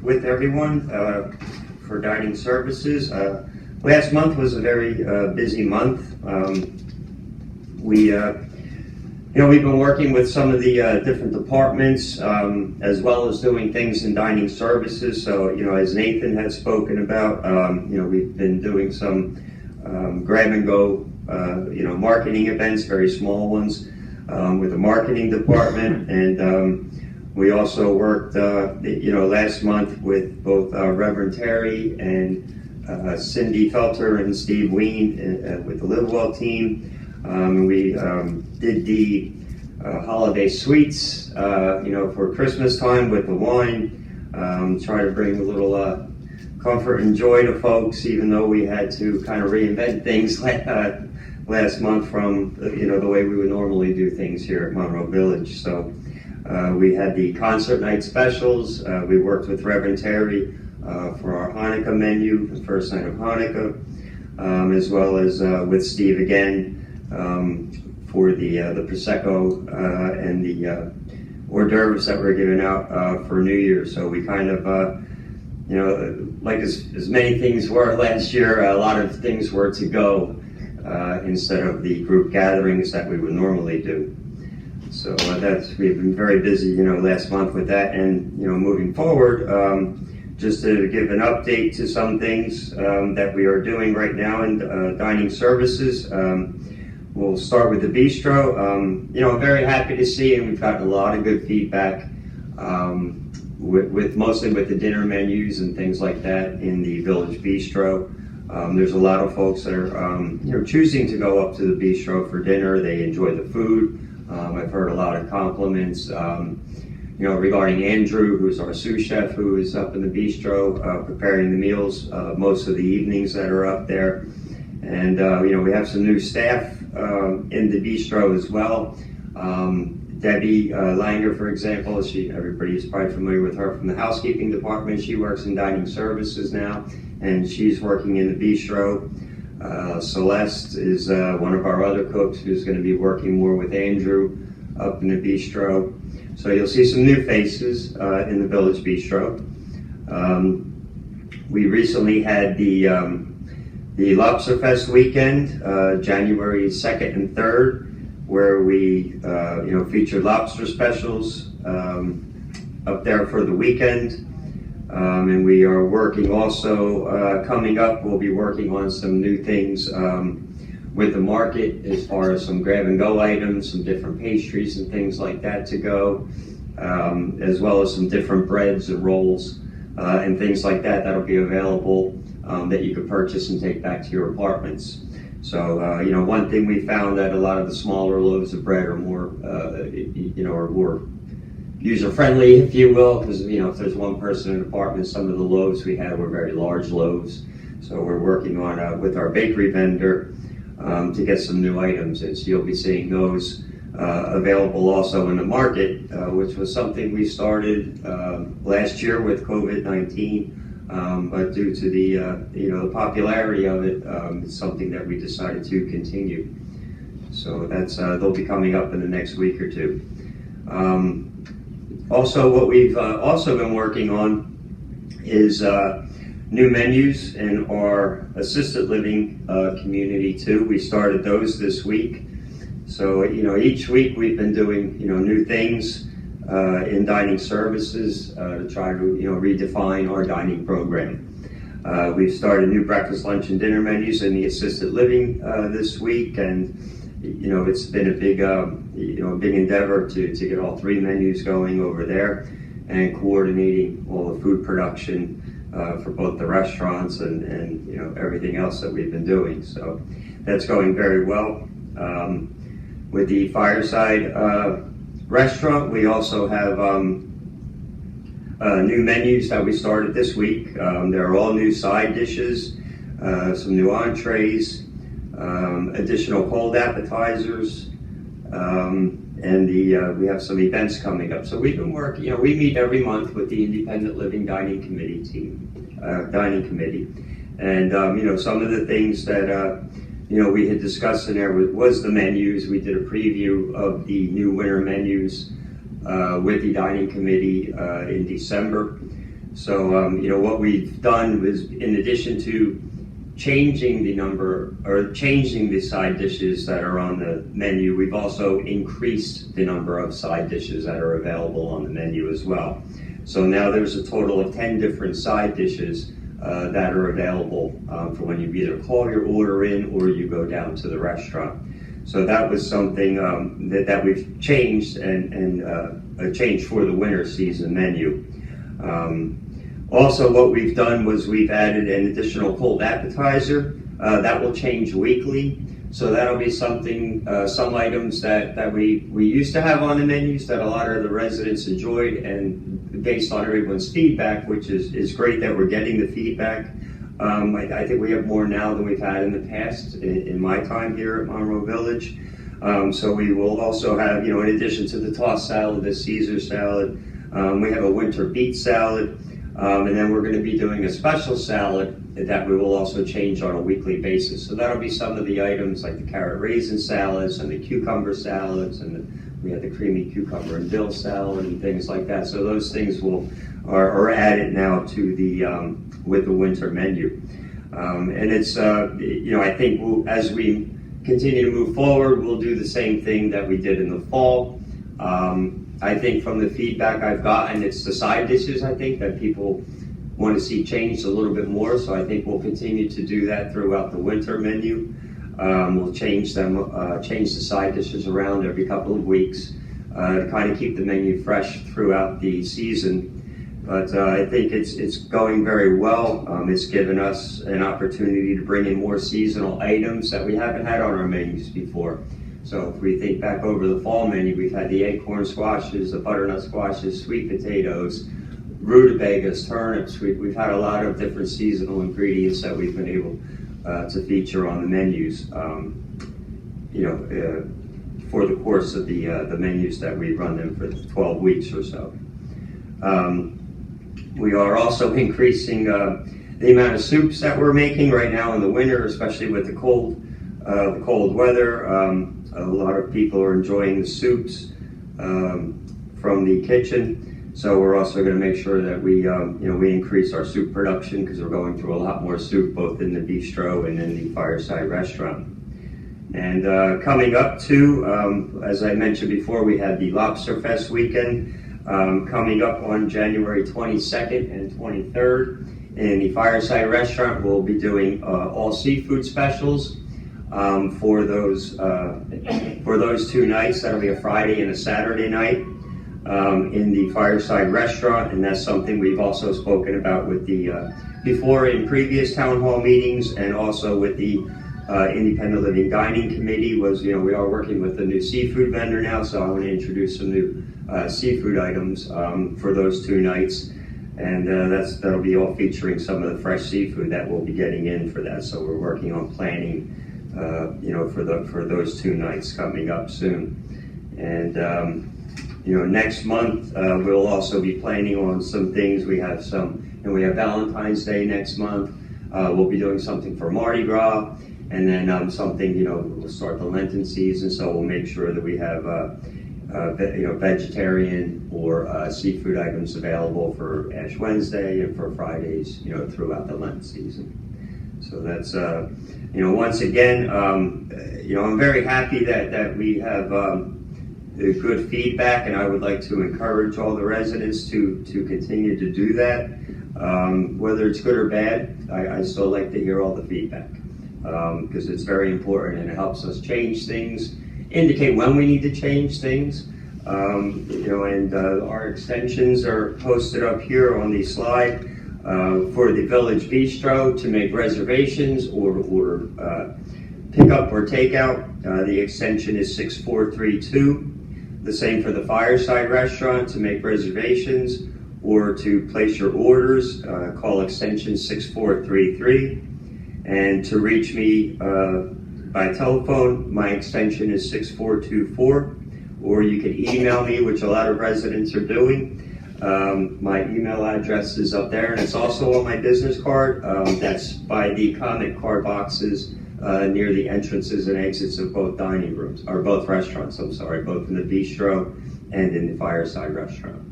with everyone for dining services. Last month was a very busy month. We've been working with some of the different departments as well as doing things in dining services. So, as Nathan has spoken about, we've been doing some grab and go, marketing events, very small ones, with the marketing department. And we also worked, last month with both Reverend Terry and Cindy Felter and Steve Ween with the Live Well team. We did the holiday sweets, for Christmas time with the wine. Try to bring a little comfort and joy to folks, even though we had to kind of reinvent things last month from the way we would normally do things here at Monroe Village. So we had the concert night specials. We worked with Reverend Terry for our Hanukkah menu, the first night of Hanukkah, as well as with Steve again. For the Prosecco and the hors d'oeuvres that were given out for New Year. So we kind of, like as many things were last year, a lot of things were to go instead of the group gatherings that we would normally do. So we've been very busy, last month with that, and moving forward, just to give an update to some things that we are doing right now in dining services. We'll start with the bistro. I'm very happy to see, and we've gotten a lot of good feedback with mostly with the dinner menus and things like that in the Village Bistro. There's a lot of folks that are choosing to go up to the bistro for dinner. They enjoy the food. I've heard a lot of compliments. Regarding Andrew, who's our sous chef, who is up in the bistro preparing the meals most of the evenings that are up there. And we have some new staff in the bistro as well. Debbie Langer, for example, everybody is probably familiar with her from the housekeeping department. She works in dining services now, and she's working in the bistro. Celeste is one of our other cooks who's going to be working more with Andrew up in the bistro. So you'll see some new faces in the Village Bistro. We recently had the Lobster Fest weekend, January 2nd and 3rd, where we featured lobster specials up there for the weekend. And we are working also, coming up, we'll be working on some new things with the market as far as some grab-and-go items, some different pastries and things like that to go, as well as some different breads and rolls and things like that that'll be available that you could purchase and take back to your apartments. So, one thing we found that a lot of the smaller loaves of bread are more, are more user-friendly, if you will, because, if there's one person in an apartment, some of the loaves we had were very large loaves. So we're working on, with our bakery vendor, to get some new items in. So you'll be seeing those available also in the market, which was something we started last year with COVID-19. But due to the popularity of it, it's something that we decided to continue. So that's they'll be coming up in the next week or two. Also, what we've also been working on is new menus in our assisted living community too. We started those this week. So each week we've been doing new things in dining services to try to redefine our dining program. We've started new breakfast, lunch, and dinner menus in the assisted living this week, and it's been a big big endeavor to get all three menus going over there and coordinating all the food production for both the restaurants and everything else that we've been doing. So that's going very well. With the Fireside restaurant, we also have new menus that we started this week. There are all new side dishes, some new entrees, additional cold appetizers, and we have some events coming up. So we've been working, we meet every month with the Independent Living Dining Committee and some of the things that we had discussed in there was the menus. We did a preview of the new winter menus with the dining committee in December. So what we've done was, in addition to changing the side dishes that are on the menu, we've also increased the number of side dishes that are available on the menu as well. So now there's a total of 10 different side dishes that are available for when you either call your order in or you go down to the restaurant. So that was something that we've changed and a change for the winter season menu. Also, what we've done was we've added an additional cold appetizer that will change weekly. So that'll be something, some items that we used to have on the menus that a lot of the residents enjoyed, and based on everyone's feedback, which is great that we're getting the feedback. I think we have more now than we've had in the past in my time here at Monroe Village. So we will also have, in addition to the tossed salad, the Caesar salad, we have a winter beet salad, and then we're going to be doing a special salad that we will also change on a weekly basis. So that'll be some of the items like the carrot raisin salads and the cucumber salads, and we have the creamy cucumber and dill salad and things like that. So those things are added now to the with the winter menu. And it's I think as we continue to move forward, we'll do the same thing that we did in the fall. I think from the feedback I've gotten, it's the side dishes, I think, that people want to see changed a little bit more. So I think we'll continue to do that throughout the winter menu. We'll change the side dishes around every couple of weeks to kind of keep the menu fresh throughout the season. But I think it's going very well. It's given us an opportunity to bring in more seasonal items that we haven't had on our menus before. So if we think back over the fall menu, we've had the acorn squashes, the butternut squashes, sweet potatoes, rutabagas, turnips. We've had a lot of different seasonal ingredients that we've been able to feature on the menus, for the course of the menus that we run them for 12 weeks or so. We are also increasing the amount of soups that we're making right now in the winter, especially with the cold weather. A lot of people are enjoying the soups from the kitchen, so we're also going to make sure that we increase our soup production, because we're going through a lot more soup both in the bistro and in the Fireside Restaurant. And coming up to, as I mentioned before, we had the Lobster Fest weekend. Coming up on January 22nd and 23rd in the Fireside Restaurant, we'll be doing all seafood specials for those 2 nights. That'll be a Friday and a Saturday night in the Fireside Restaurant, and that's something we've also spoken about with the before in previous town hall meetings, and also with the Independent Living Dining Committee. We are working with a new seafood vendor now, so I want to introduce some new seafood items for those 2 nights, and that'll be all featuring some of the fresh seafood that we'll be getting in for that. So we're working on planning, for those 2 nights coming up soon. And next month we'll also be planning on some things. We have Valentine's Day next month. We'll be doing something for Mardi Gras, and then something. We'll start the Lenten season, so we'll make sure that we have vegetarian or seafood items available for Ash Wednesday and for Fridays, throughout the Lent season. So that's, once again, I'm very happy that we have good feedback, and I would like to encourage all the residents to continue to do that. Whether it's good or bad, I still like to hear all the feedback, because it's very important, and it helps us change things, indicate when we need to change things. And our extensions are posted up here on the slide for the Village Bistro to make reservations or to order pickup or takeout. The extension is 6432. The same for the Fireside Restaurant to make reservations or to place your orders. Call extension 6433. And to reach me by telephone, my extension is 6424, or you can email me, which a lot of residents are doing. My email address is up there, and it's also on my business card. That's by the comment card boxes near the entrances and exits of both dining rooms, or both restaurants, both in the bistro and in the Fireside Restaurant.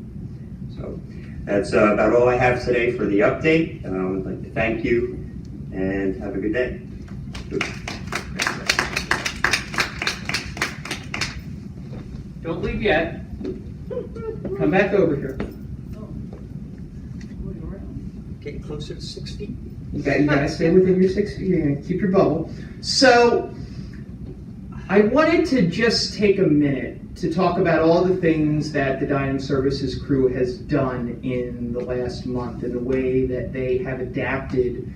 So that's about all I have today for the update. I'd like to thank you, and have a good day. Don't leave yet. Come back over here. Getting closer to 6 feet. You gotta stay within your 6 feet. You're gonna keep your bubble. So, I wanted to just take a minute to talk about all the things that the dining services crew has done in the last month, and the way that they have adapted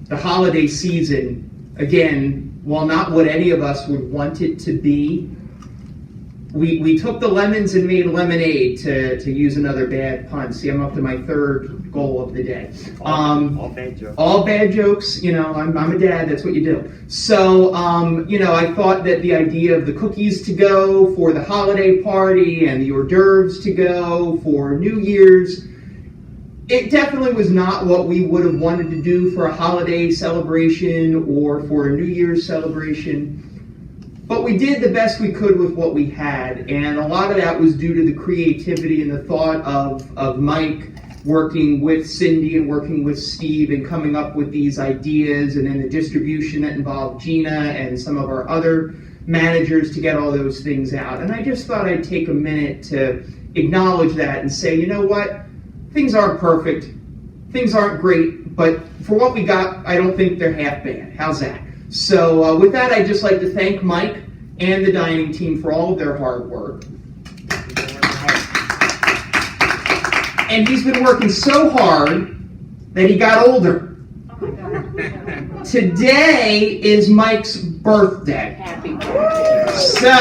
the holiday season. Again, while not what any of us would want it to be, we took the lemons and made lemonade, to use another bad pun. See, I'm up to my 3rd goal of the day. All bad jokes. All bad jokes, I'm a dad, that's what you do. So, I thought that the idea of the cookies to go for the holiday party and the hors d'oeuvres to go for New Year's, it definitely was not what we would have wanted to do for a holiday celebration or for a New Year's celebration. But we did the best we could with what we had, and a lot of that was due to the creativity and the thought of Mike working with Cindy and working with Steve and coming up with these ideas, and then the distribution that involved Gina and some of our other managers to get all those things out. And I just thought I'd take a minute to acknowledge that and say, you know what? Things aren't perfect. things aren't great, but for what we got, I don't think they're half bad. How's that? So with that, I'd just like to thank Mike and the dining team for all of their hard work. And he's been working so hard that he got older. Today is Mike's birthday. Happy birthday. So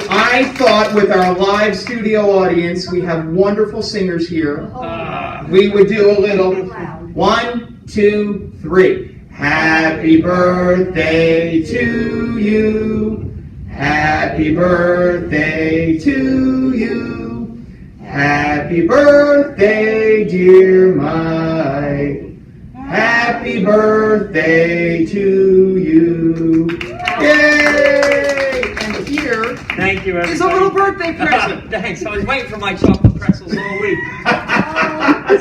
I thought with our live studio audience, we have wonderful singers here. We would do a little 1, 2, 3. Happy birthday to you. Happy birthday to you. Happy birthday, dear Mike. Happy birthday to you. Yay! And here Thank you, everybody. is a little birthday present. Thanks. I was waiting for my chocolate pretzels all week.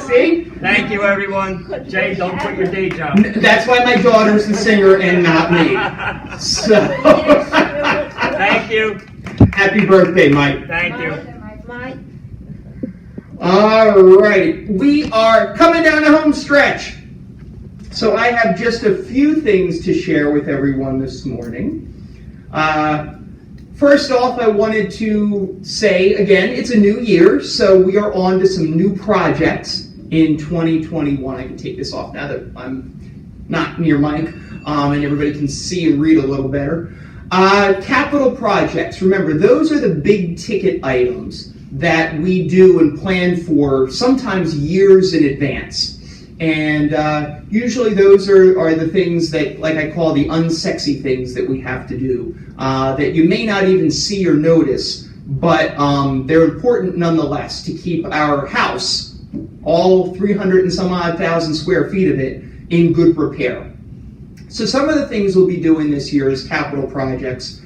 See? Thank you, everyone. Jay, don't quit your day job. That's why my daughter's the singer and not me. So, Thank you. happy birthday, Mike. Thank you. Mike, All right, we are coming down the home stretch. So I have just a few things to share with everyone this morning. First off, I wanted to say, again, it's a new year, so we are on to some new projects in 2021. I can take this off now that I'm not near Mike, and everybody can see and read a little better. Capital projects, remember, those are the big ticket items that we do and plan for sometimes years in advance. And usually those are the things that, like I call the unsexy things that we have to do, that you may not even see or notice, but they're important nonetheless to keep our house, all 300 and some odd thousand square feet of it, in good repair. So some of the things we'll be doing this year is capital projects.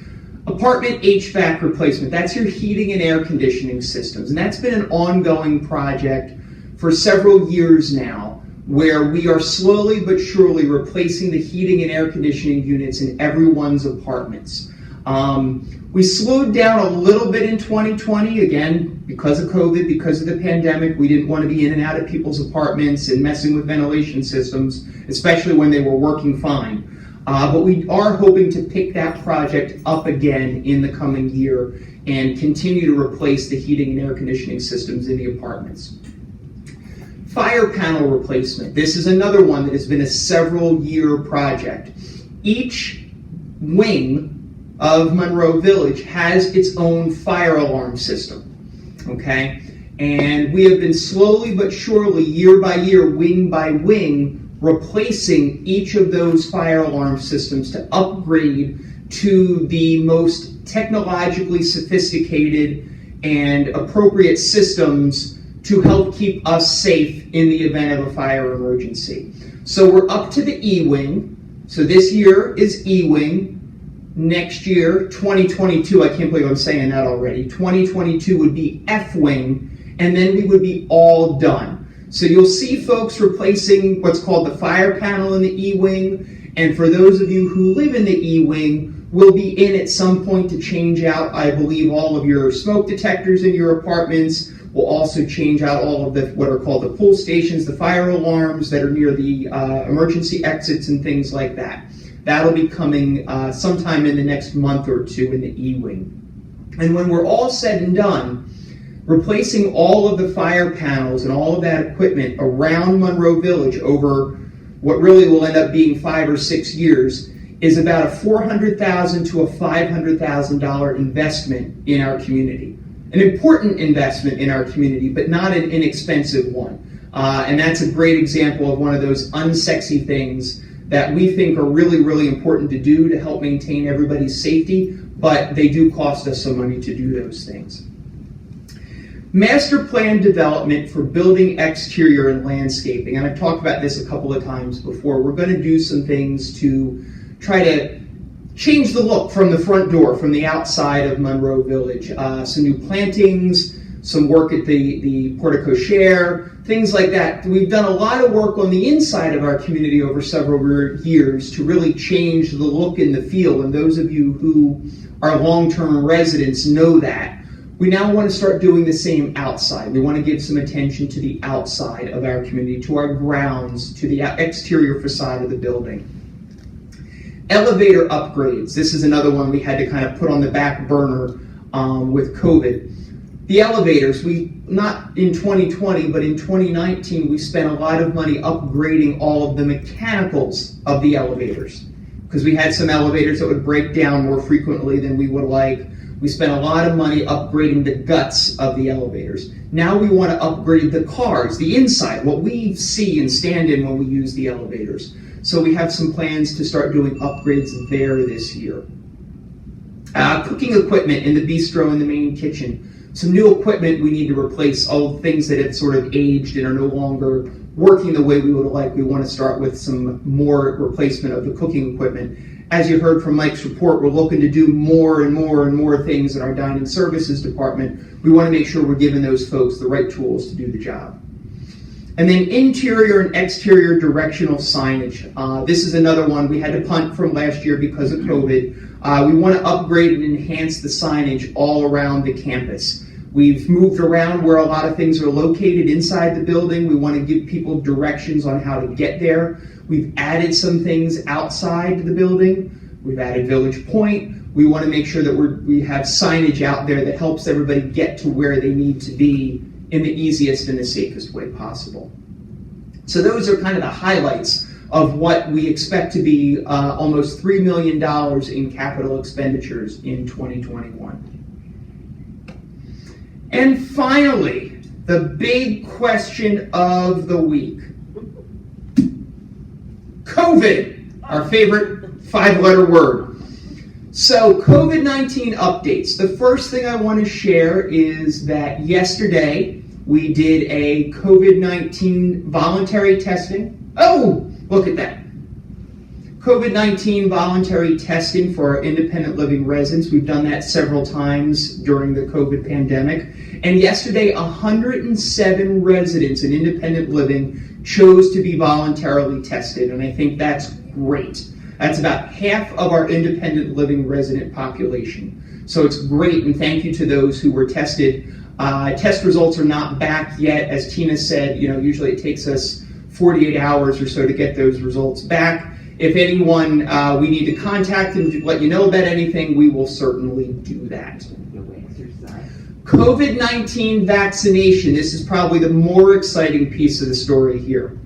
Apartment HVAC replacement, that's your heating and air conditioning systems. And that's been an ongoing project for several years now, where we are slowly but surely replacing the heating and air conditioning units in everyone's apartments. We slowed down a little bit in 2020, again, because of COVID, because of the pandemic. We didn't want to be in and out of people's apartments and messing with ventilation systems, especially when they were working fine. But we are hoping to pick that project up again in the coming year and continue to replace the heating and air conditioning systems in the apartments. Fire panel replacement. This is another one that has been a several-year project. Each wing of Monroe Village has its own fire alarm system, okay? And we have been slowly but surely, year by year, wing by wing, replacing each of those fire alarm systems to upgrade to the most technologically sophisticated and appropriate systems to help keep us safe in the event of a fire emergency. So we're up to the E-Wing. So this year is E-Wing. Next year, 2022, I can't believe I'm saying that already, 2022 would be F-Wing, and then we would be all done. So you'll see folks replacing what's called the fire panel in the E-Wing, and for those of you who live in the E-Wing, we'll be in at some point to change out, I believe, all of your smoke detectors in your apartments. We'll also change out all of the what are called the pull stations, the fire alarms that are near the emergency exits and things like that. That'll be coming sometime in the next month or two in the E-Wing. And when we're all said and done, replacing all of the fire panels and all of that equipment around Monroe Village over what really will end up being 5 or 6 years is about a $400,000 to a $500,000 investment in our community. An important investment in our community, but not an inexpensive one. And that's a great example of one of those unsexy things that we think are really, really important to do to help maintain everybody's safety, but they do cost us some money to do those things. Master plan development for building exterior and landscaping. And I've talked about this a couple of times before. We're going to do some things to try to change the look from the front door, from the outside of Monroe Village. Some new plantings, some work at the porte cochere, things like that. We've done a lot of work on the inside of our community over several years to really change the look and the feel. And those of you who are long-term residents know that. We now want to start doing the same outside. We want to give some attention to the outside of our community, to our grounds, to the exterior facade of the building. Elevator upgrades. This is another one we had to kind of put on the back burner with COVID. The elevators, not in 2020, but in 2019, we spent a lot of money upgrading all of the mechanicals of the elevators, because we had some elevators that would break down more frequently than we would like. We spent a lot of money upgrading the guts of the elevators. Now we want to upgrade the cars, the inside, what we see and stand in when we use the elevators. So we have some plans to start doing upgrades there this year. Cooking equipment in the bistro and the main kitchen. Some new equipment we need to replace, all the things that have sort of aged and are no longer working the way we would like. We want to start with some more replacement of the cooking equipment. As you heard from Mike's report, we're looking to do more and more and more things in our dining services department. We want to make sure we're giving those folks the right tools to do the job. And then interior and exterior directional signage. This is another one we had to punt from last year because of COVID. We want to upgrade and enhance the signage all around the campus. We've moved around where a lot of things are located inside the building. We want to give people directions on how to get there. We've added some things outside the building. We've added Village Point. We want to make sure that we have signage out there that helps everybody get to where they need to be in the easiest and the safest way possible. So those are kind of the highlights of what we expect to be almost $3 million in capital expenditures in 2021. And finally, the big question of the week. COVID, our favorite 5-letter word. So COVID-19 updates. The first thing I want to share is that yesterday we did a COVID-19 voluntary testing. Oh, look at that. COVID-19 voluntary testing for our independent living residents. We've done that several times during the COVID pandemic. And yesterday, 107 residents in independent living chose to be voluntarily tested. And I think that's great. That's about half of our independent living resident population. So it's great, and thank you to those who were tested. Test results are not back yet. As Tina said, usually it takes us 48 hours or so to get those results back. If anyone we need to contact and to let you know about anything, we will certainly do that. COVID-19 vaccination. This is probably the more exciting piece of the story here.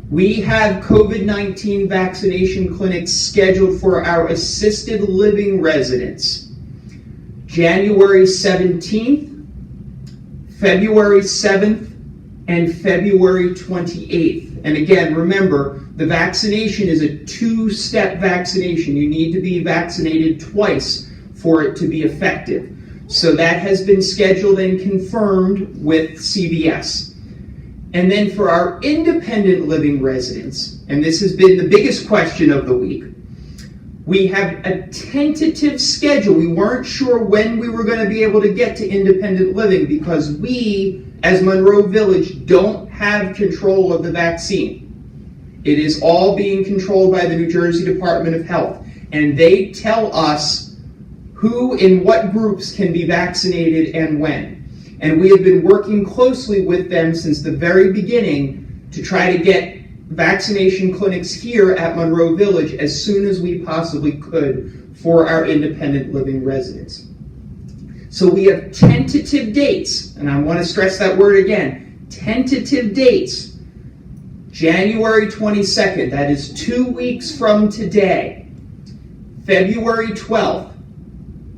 We have COVID-19 vaccination clinics scheduled for our assisted living residents. January 17th, February 7th, and February 28th. And again, remember, the vaccination is a 2-step vaccination. You need to be vaccinated twice for it to be effective. So that has been scheduled and confirmed with CVS. And then for our independent living residents, and this has been the biggest question of the week, we have a tentative schedule. We weren't sure when we were going to be able to get to independent living because we, as Monroe Village, don't have control of the vaccine. It is all being controlled by the New Jersey Department of Health, and they tell us who in what groups can be vaccinated and when. And we have been working closely with them since the very beginning to try to get vaccination clinics here at Monroe Village as soon as we possibly could for our independent living residents. So we have tentative dates, and I want to stress that word again, tentative dates. January 22nd, that is 2 weeks from today, February 12th,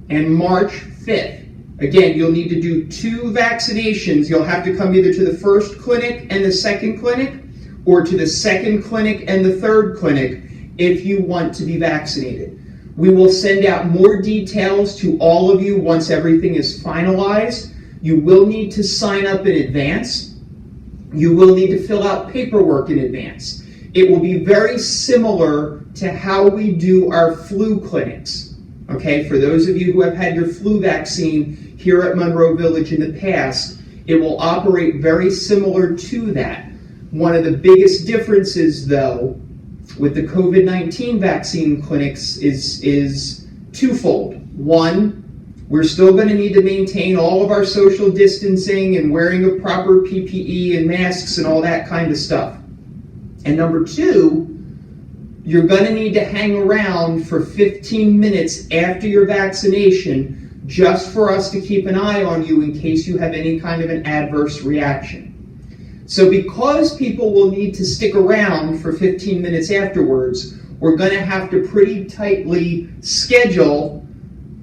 and March 5th. Again, you'll need to do 2 vaccinations. You'll have to come either to the first clinic and the second clinic, or to the second clinic and the third clinic if you want to be vaccinated. We will send out more details to all of you once everything is finalized. You will need to sign up in advance. You will need to fill out paperwork in advance. It will be very similar to how we do our flu clinics. Okay, for those of you who have had your flu vaccine here at Monroe Village in the past, it will operate very similar to that. One of the biggest differences, though, with the COVID-19 vaccine clinics is twofold. One, We're still going to need to maintain all of our social distancing and wearing of proper PPE and masks and all that kind of stuff. And number two, you're going to need to hang around for 15 minutes after your vaccination just for us to keep an eye on you in case you have any kind of an adverse reaction. So because people will need to stick around for 15 minutes afterwards, we're going to have to pretty tightly schedule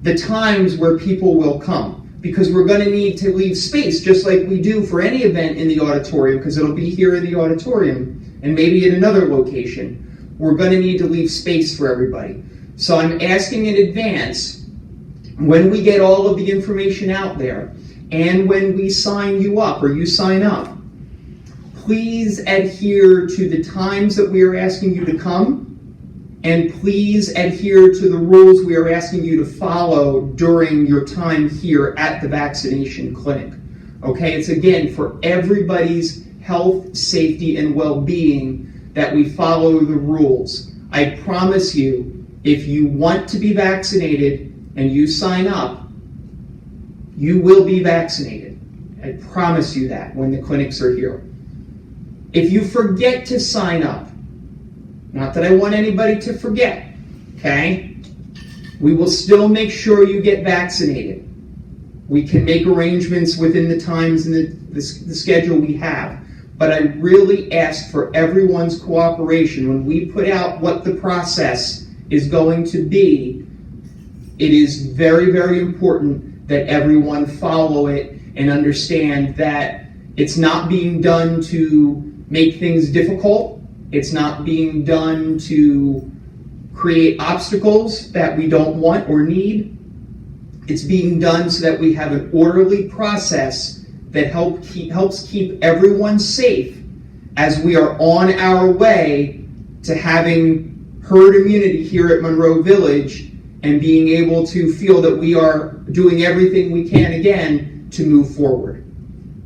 the times where people will come, because we're going to need to leave space just like we do for any event in the auditorium, because it'll be here in the auditorium and maybe at another location. We're going to need to leave space for everybody. So I'm asking in advance, when we get all of the information out there and when we sign you up or you sign up, please adhere to the times that we are asking you to come, and please adhere to the rules we are asking you to follow during your time here at the vaccination clinic. Okay, it's again for everybody's health, safety, and well-being that we follow the rules. I promise you, if you want to be vaccinated and you sign up, you will be vaccinated. I promise you that when the clinics are here. If you forget to sign up, not that I want anybody to forget, okay? We will still make sure you get vaccinated. We can make arrangements within the times and the schedule we have. But I really ask for everyone's cooperation. When we put out what the process is going to be, it is very, very important that everyone follow it and understand that it's not being done to make things difficult. It's not being done to create obstacles that we don't want or need. It's being done so that we have an orderly process that helps keep everyone safe as we are on our way to having herd immunity here at Monroe Village and being able to feel that we are doing everything we can again to move forward.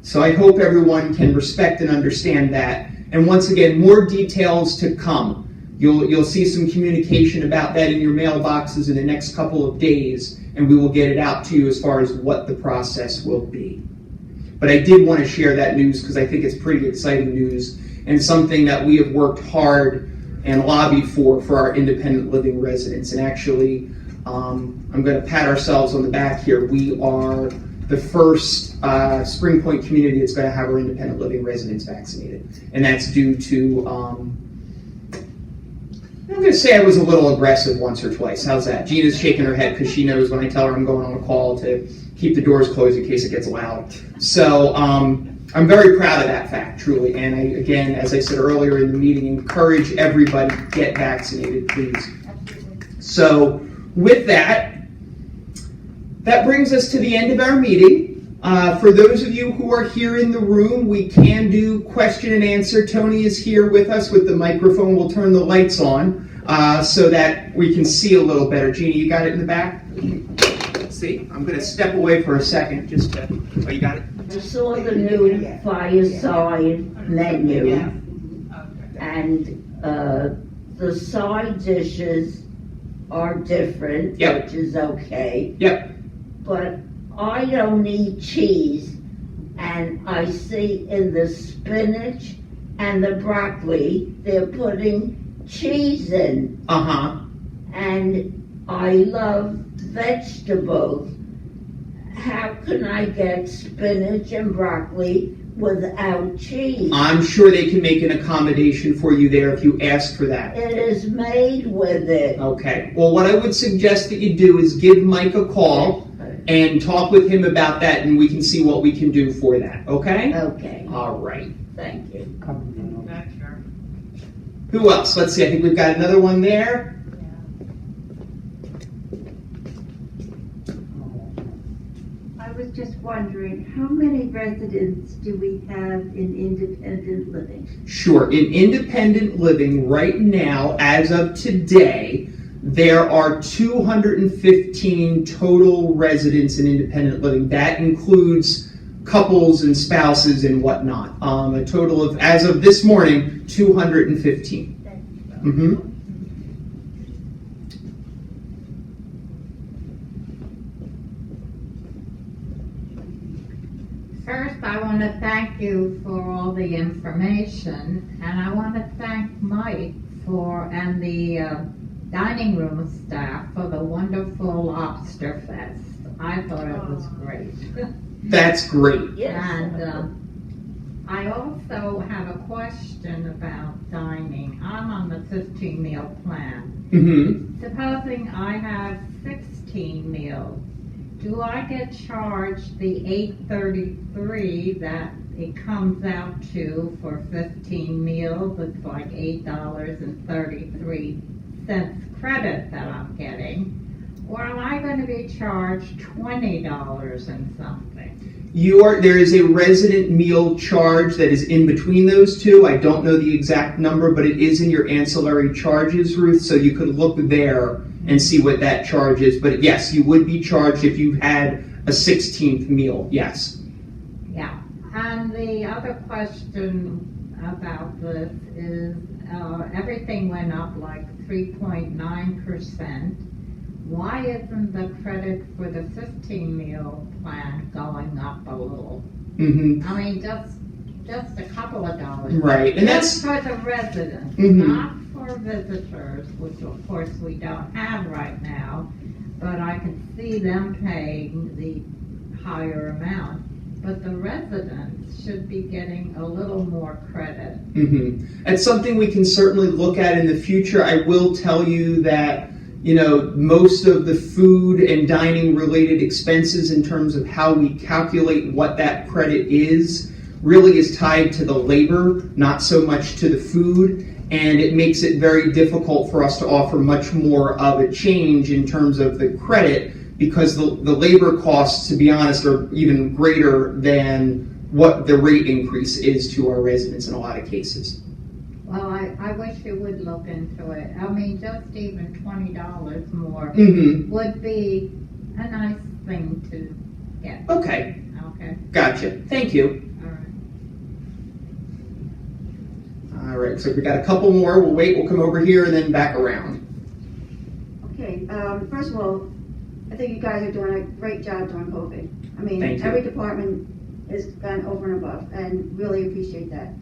So I hope everyone can respect and understand that. And once again, more details to come. You'll see some communication about that in your mailboxes in the next couple of days, and we will get it out to you as far as what the process will be. But I did want to share that news because I think it's pretty exciting news and something that we have worked hard and lobbied for our independent living residents. And actually, I'm going to pat ourselves on the back here. We are the first Spring Point community that's going to have our independent living residents vaccinated. And that's due to, I'm going to say I was a little aggressive once or twice. How's that? Gina's shaking her head because she knows when I tell her I'm going on a call to keep the doors closed in case it gets loud. So I'm very proud of that fact, truly. And I, again, as I said earlier in the meeting, encourage everybody to get vaccinated, please. So with that brings us to the end of our meeting. For those of you who are here in the room, we can do question and answer. Tony is here with us with the microphone. We'll turn the lights on so that we can see a little better. Jeannie, you got it in the back? Let's see. I'm going to step away for a second just to... Oh, you got it? I saw the new fireside menu, and the side dishes are different, Yep. which is okay. Yep. But I don't eat cheese, and I see in the spinach and the broccoli, they're putting cheese in, Uh-huh. and I love vegetables. How can I get spinach and broccoli without cheese? I'm sure they can make an accommodation for you there if you ask for that. It is made with it. Okay. Well, what I would suggest that you do is give Mike a call and talk with him about that, and we can see what we can do for that. Okay? Okay, All right. thank you. Who else? Let's see. I think we've got another one there. I was just wondering, how many residents do we have in independent living? Sure. In independent living right now, as of today, there are 215 total residents in independent living. That includes couples and spouses and whatnot. A total of, as of this morning, 215. Mm-hmm. First, I want to thank you for all the information, and I want to thank Mike and the dining room staff for the wonderful lobster fest. I thought it was great. That's great. Yes. And I also have a question about dining. I'm on the 15-meal plan. Mm-hmm. Supposing I have 16 meals, do I get charged the $8.33 that it comes out to for 15 meals? It's like $8.33 credit that I'm getting. Or am I going to be charged $20 and something? There is a resident meal charge that is in between those two. I don't know the exact number, but it is in your ancillary charges, Ruth, so you could look there and see what that charge is. But yes, you would be charged if you had a 16th meal, yes. Yeah. And the other question about this is everything went up like 3.9%. Why isn't the credit for the 15-meal plan going up a little? Mm-hmm. I mean, just a couple of dollars. Right, and Just for the residents, Mhm. not for visitors, which of course we don't have right now, but I can see them paying the higher amount. But the residents should be getting a little more credit. Mm-hmm. It's something we can certainly look at in the future. I will tell you that most of the food and dining related expenses in terms of how we calculate what that credit is really is tied to the labor, not so much to the food. And it makes it very difficult for us to offer much more of a change in terms of the credit because the labor costs, to be honest, are even greater than what the rate increase is to our residents in a lot of cases. Well, I wish you would look into it. I mean, just even $20 more Mm-hmm. would be a nice thing to get. Okay, Okay, gotcha. Thank you. all right. All right, so we got a couple more. We'll wait. We'll come over here and then back around. Okay, first of all, I think you guys are doing a great job during COVID. I mean, Thank you. every department has gone over and above, and really appreciate that.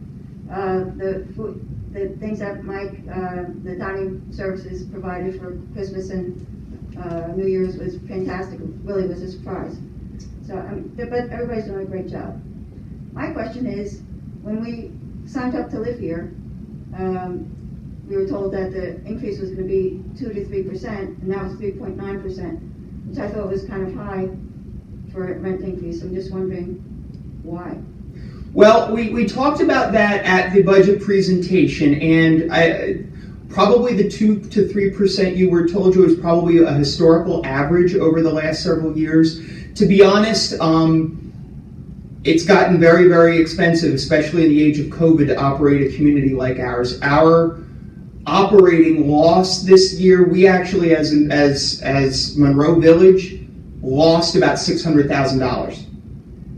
The food, the things that Mike, the dining services provided for Christmas and New Year's was fantastic. It really was a surprise. So, but everybody's doing a great job. My question is, when we signed up to live here, we were told that the increase was going to be 2 to 3%, and now it's 3.9%, which I thought was kind of high for a rent increase. I'm just wondering why. Well, we talked about that at the budget presentation, and probably the 2 to 3% you were told you is probably a historical average over the last several years. To be honest, it's gotten very, very expensive, especially in the age of COVID, to operate a community like ours. Our operating loss this year, we actually, as Monroe Village, lost about $600,000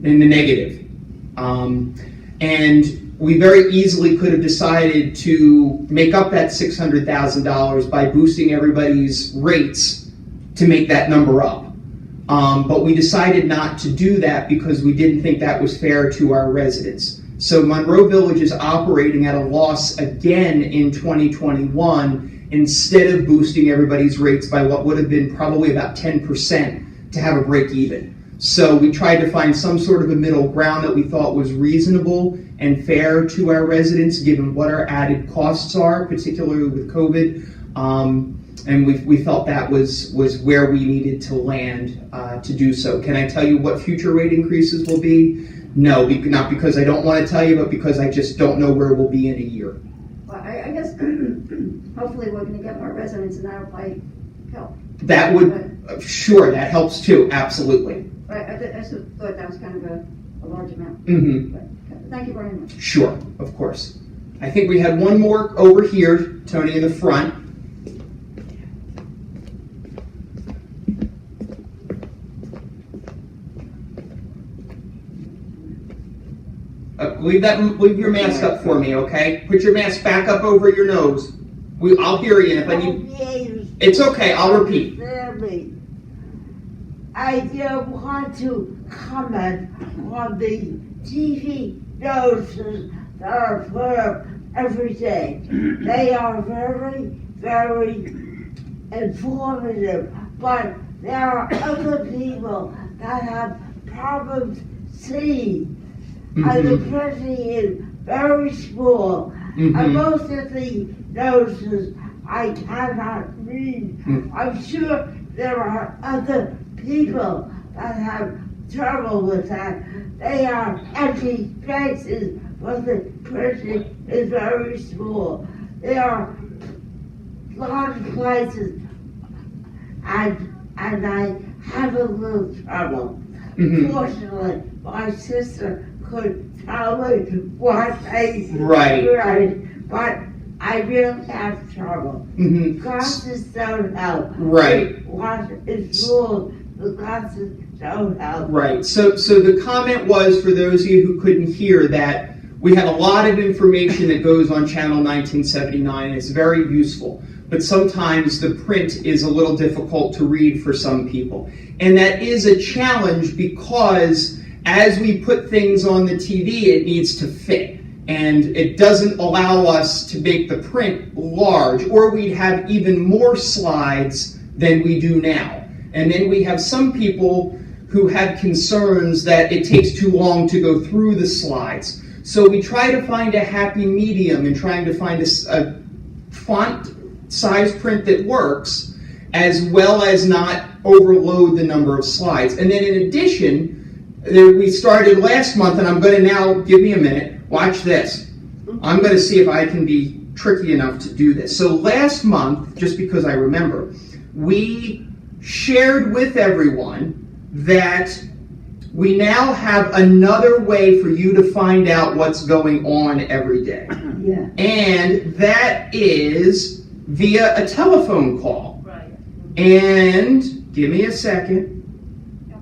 in the negative. And we very easily could have decided to make up that $600,000 by boosting everybody's rates to make that number up. But we decided not to do that because we didn't think that was fair to our residents. So Monroe Village is operating at a loss again in 2021 instead of boosting everybody's rates by what would have been probably about 10% to have a break even. So we tried to find some sort of a middle ground that we thought was reasonable and fair to our residents given what our added costs are, particularly with COVID. And we felt that was where we needed to land to do so. Can I tell you what future rate increases will be? No, not because I don't want to tell you, but because I just don't know where we'll be in a year. Well, I guess hopefully we're going to get more residents, and that'll probably help. That would, sure, that helps too, absolutely. But I just thought that was kind of a large amount. Mm-hmm. But thank you very much. Sure, of course. I think we had one more over here, Tony, in the front. Leave your mask up for me, okay? Put your mask back up over your nose. I'll hear you, and if I need, it's okay. I'll repeat. I want to comment on the TV notices that are put up every day. They are very, very informative, but there are other people that have problems seeing. And the printing is very small, and most of the notices I cannot read. I'm sure there are other people that have trouble with that. They are empty spaces, but the printing is very small. There are a lot of places, and I have a little trouble. Fortunately, my sister could tell me what they write, but I really have trouble. Glasses don't help. Right. What is wrong? The glasses don't help. Right. So the comment was, for those of you who couldn't hear, that we have a lot of information that goes on Channel 1979, and it's very useful. But sometimes the print is a little difficult to read for some people. And that is a challenge because as we put things on the TV, it needs to fit. And it doesn't allow us to make the print large, or we'd have even more slides than we do now. And then we have some people who have concerns that it takes too long to go through the slides. So we try to find a happy medium in trying to find a font size print that works, as well as not overload the number of slides. And then in addition, we started last month, and I'm going to now, give me a minute, watch this. I'm going to see if I can be tricky enough to do this. So last month, just because I remember, we shared with everyone that we now have another way for you to find out what's going on every day. Yeah. And that is via a telephone call. Right. And give me a second.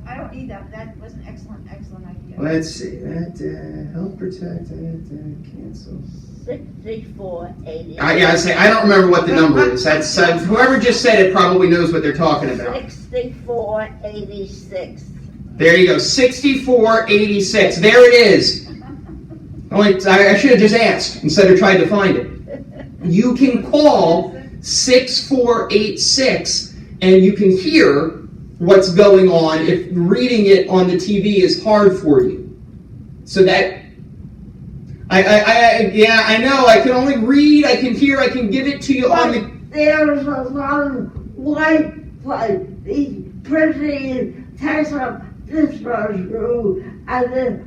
I don't need that. That was an excellent idea. Let's see. That help protect. Cancel. 6480. I don't remember what the number is. That's whoever just said it probably knows what they're talking about. 6486. There you go. 6486. There it is. I should have just asked instead of tried to find it. You can call 6486 and you can hear what's going on if reading it on the TV is hard for you. So that, I know, I can only read, I can hear, I can give it to you on the... There's a lot of white plate. The printing takes up this much room, and then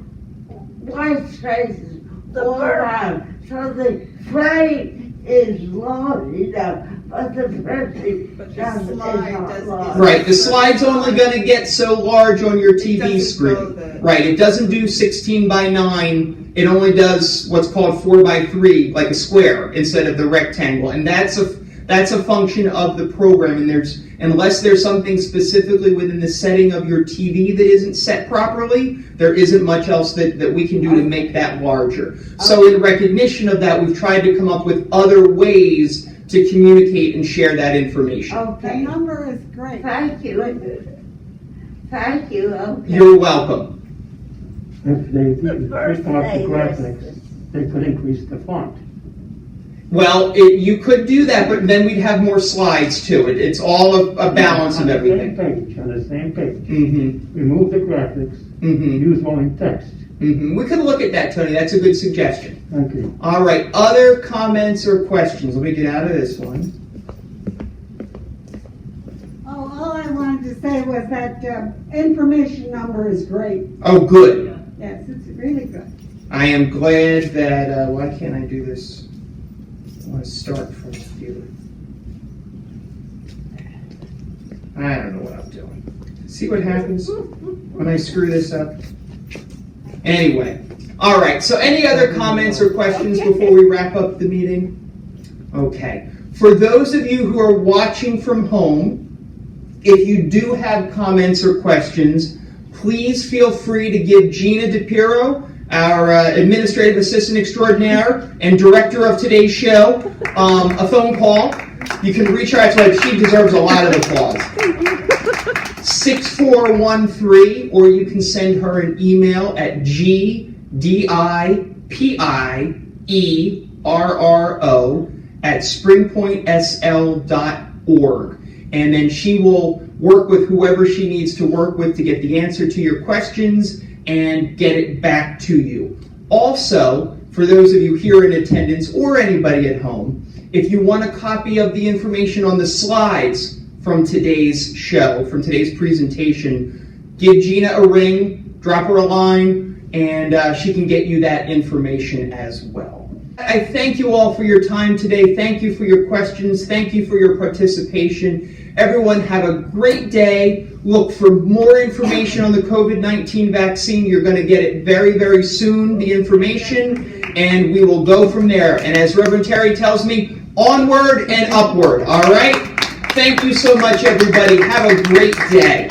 white spaces all around. So the frame is long enough, but the printing is not large. Right, the slide's only going to get so large on your TV screen. Right, it doesn't do 16 by 9. It only does what's called 4 by 3, like a square, instead of the rectangle. And that's a function of the program. And unless there's something specifically within the setting of your TV that isn't set properly, there isn't much else that we can do to make that larger. So in recognition of that, we've tried to come up with other ways to communicate and share that information. Okay. The number is great. Thank you. Thank you. Okay. You're welcome. If they The first take off the thing graphics, they could increase the font. Well, you could do that, but then we'd have more slides too. It's all a balance of everything. On the same page. Mm-hmm. Remove the graphics, Mm-hmm. use only text. Mm-hmm. We could look at that, Tony. That's a good suggestion. Thank you. All right. Other comments or questions? Let me get out of this one. Oh, all I wanted to say was that information number is great. Oh, good. Yes, it's really good. I am glad that. Why can't I do this? I want to start from here. I don't know what I'm doing. See what happens when I screw this up? Anyway. All right. So any other comments or questions before we wrap up the meeting? Okay. For those of you who are watching from home, if you do have comments or questions, please feel free to give Gina DePiro, our administrative assistant extraordinaire and director of today's show, a phone call. You can reach her out to her. She deserves a lot of applause. 6413, or you can send her an email at gdipiero@springpointsl.org. And then she will work with whoever she needs to work with to get the answer to your questions and get it back to you. Also, for those of you here in attendance or anybody at home, if you want a copy of the information on the slides from today's show, from today's presentation, give Gina a ring, drop her a line, and she can get you that information as well. I thank you all for your time today. Thank you for your questions. Thank you for your participation. Everyone have a great day. Look for more information on the COVID-19 vaccine. You're going to get it very, very soon, the information, and we will go from there. And as Reverend Terry tells me, onward and upward, all right? Thank you so much, everybody. Have a great day.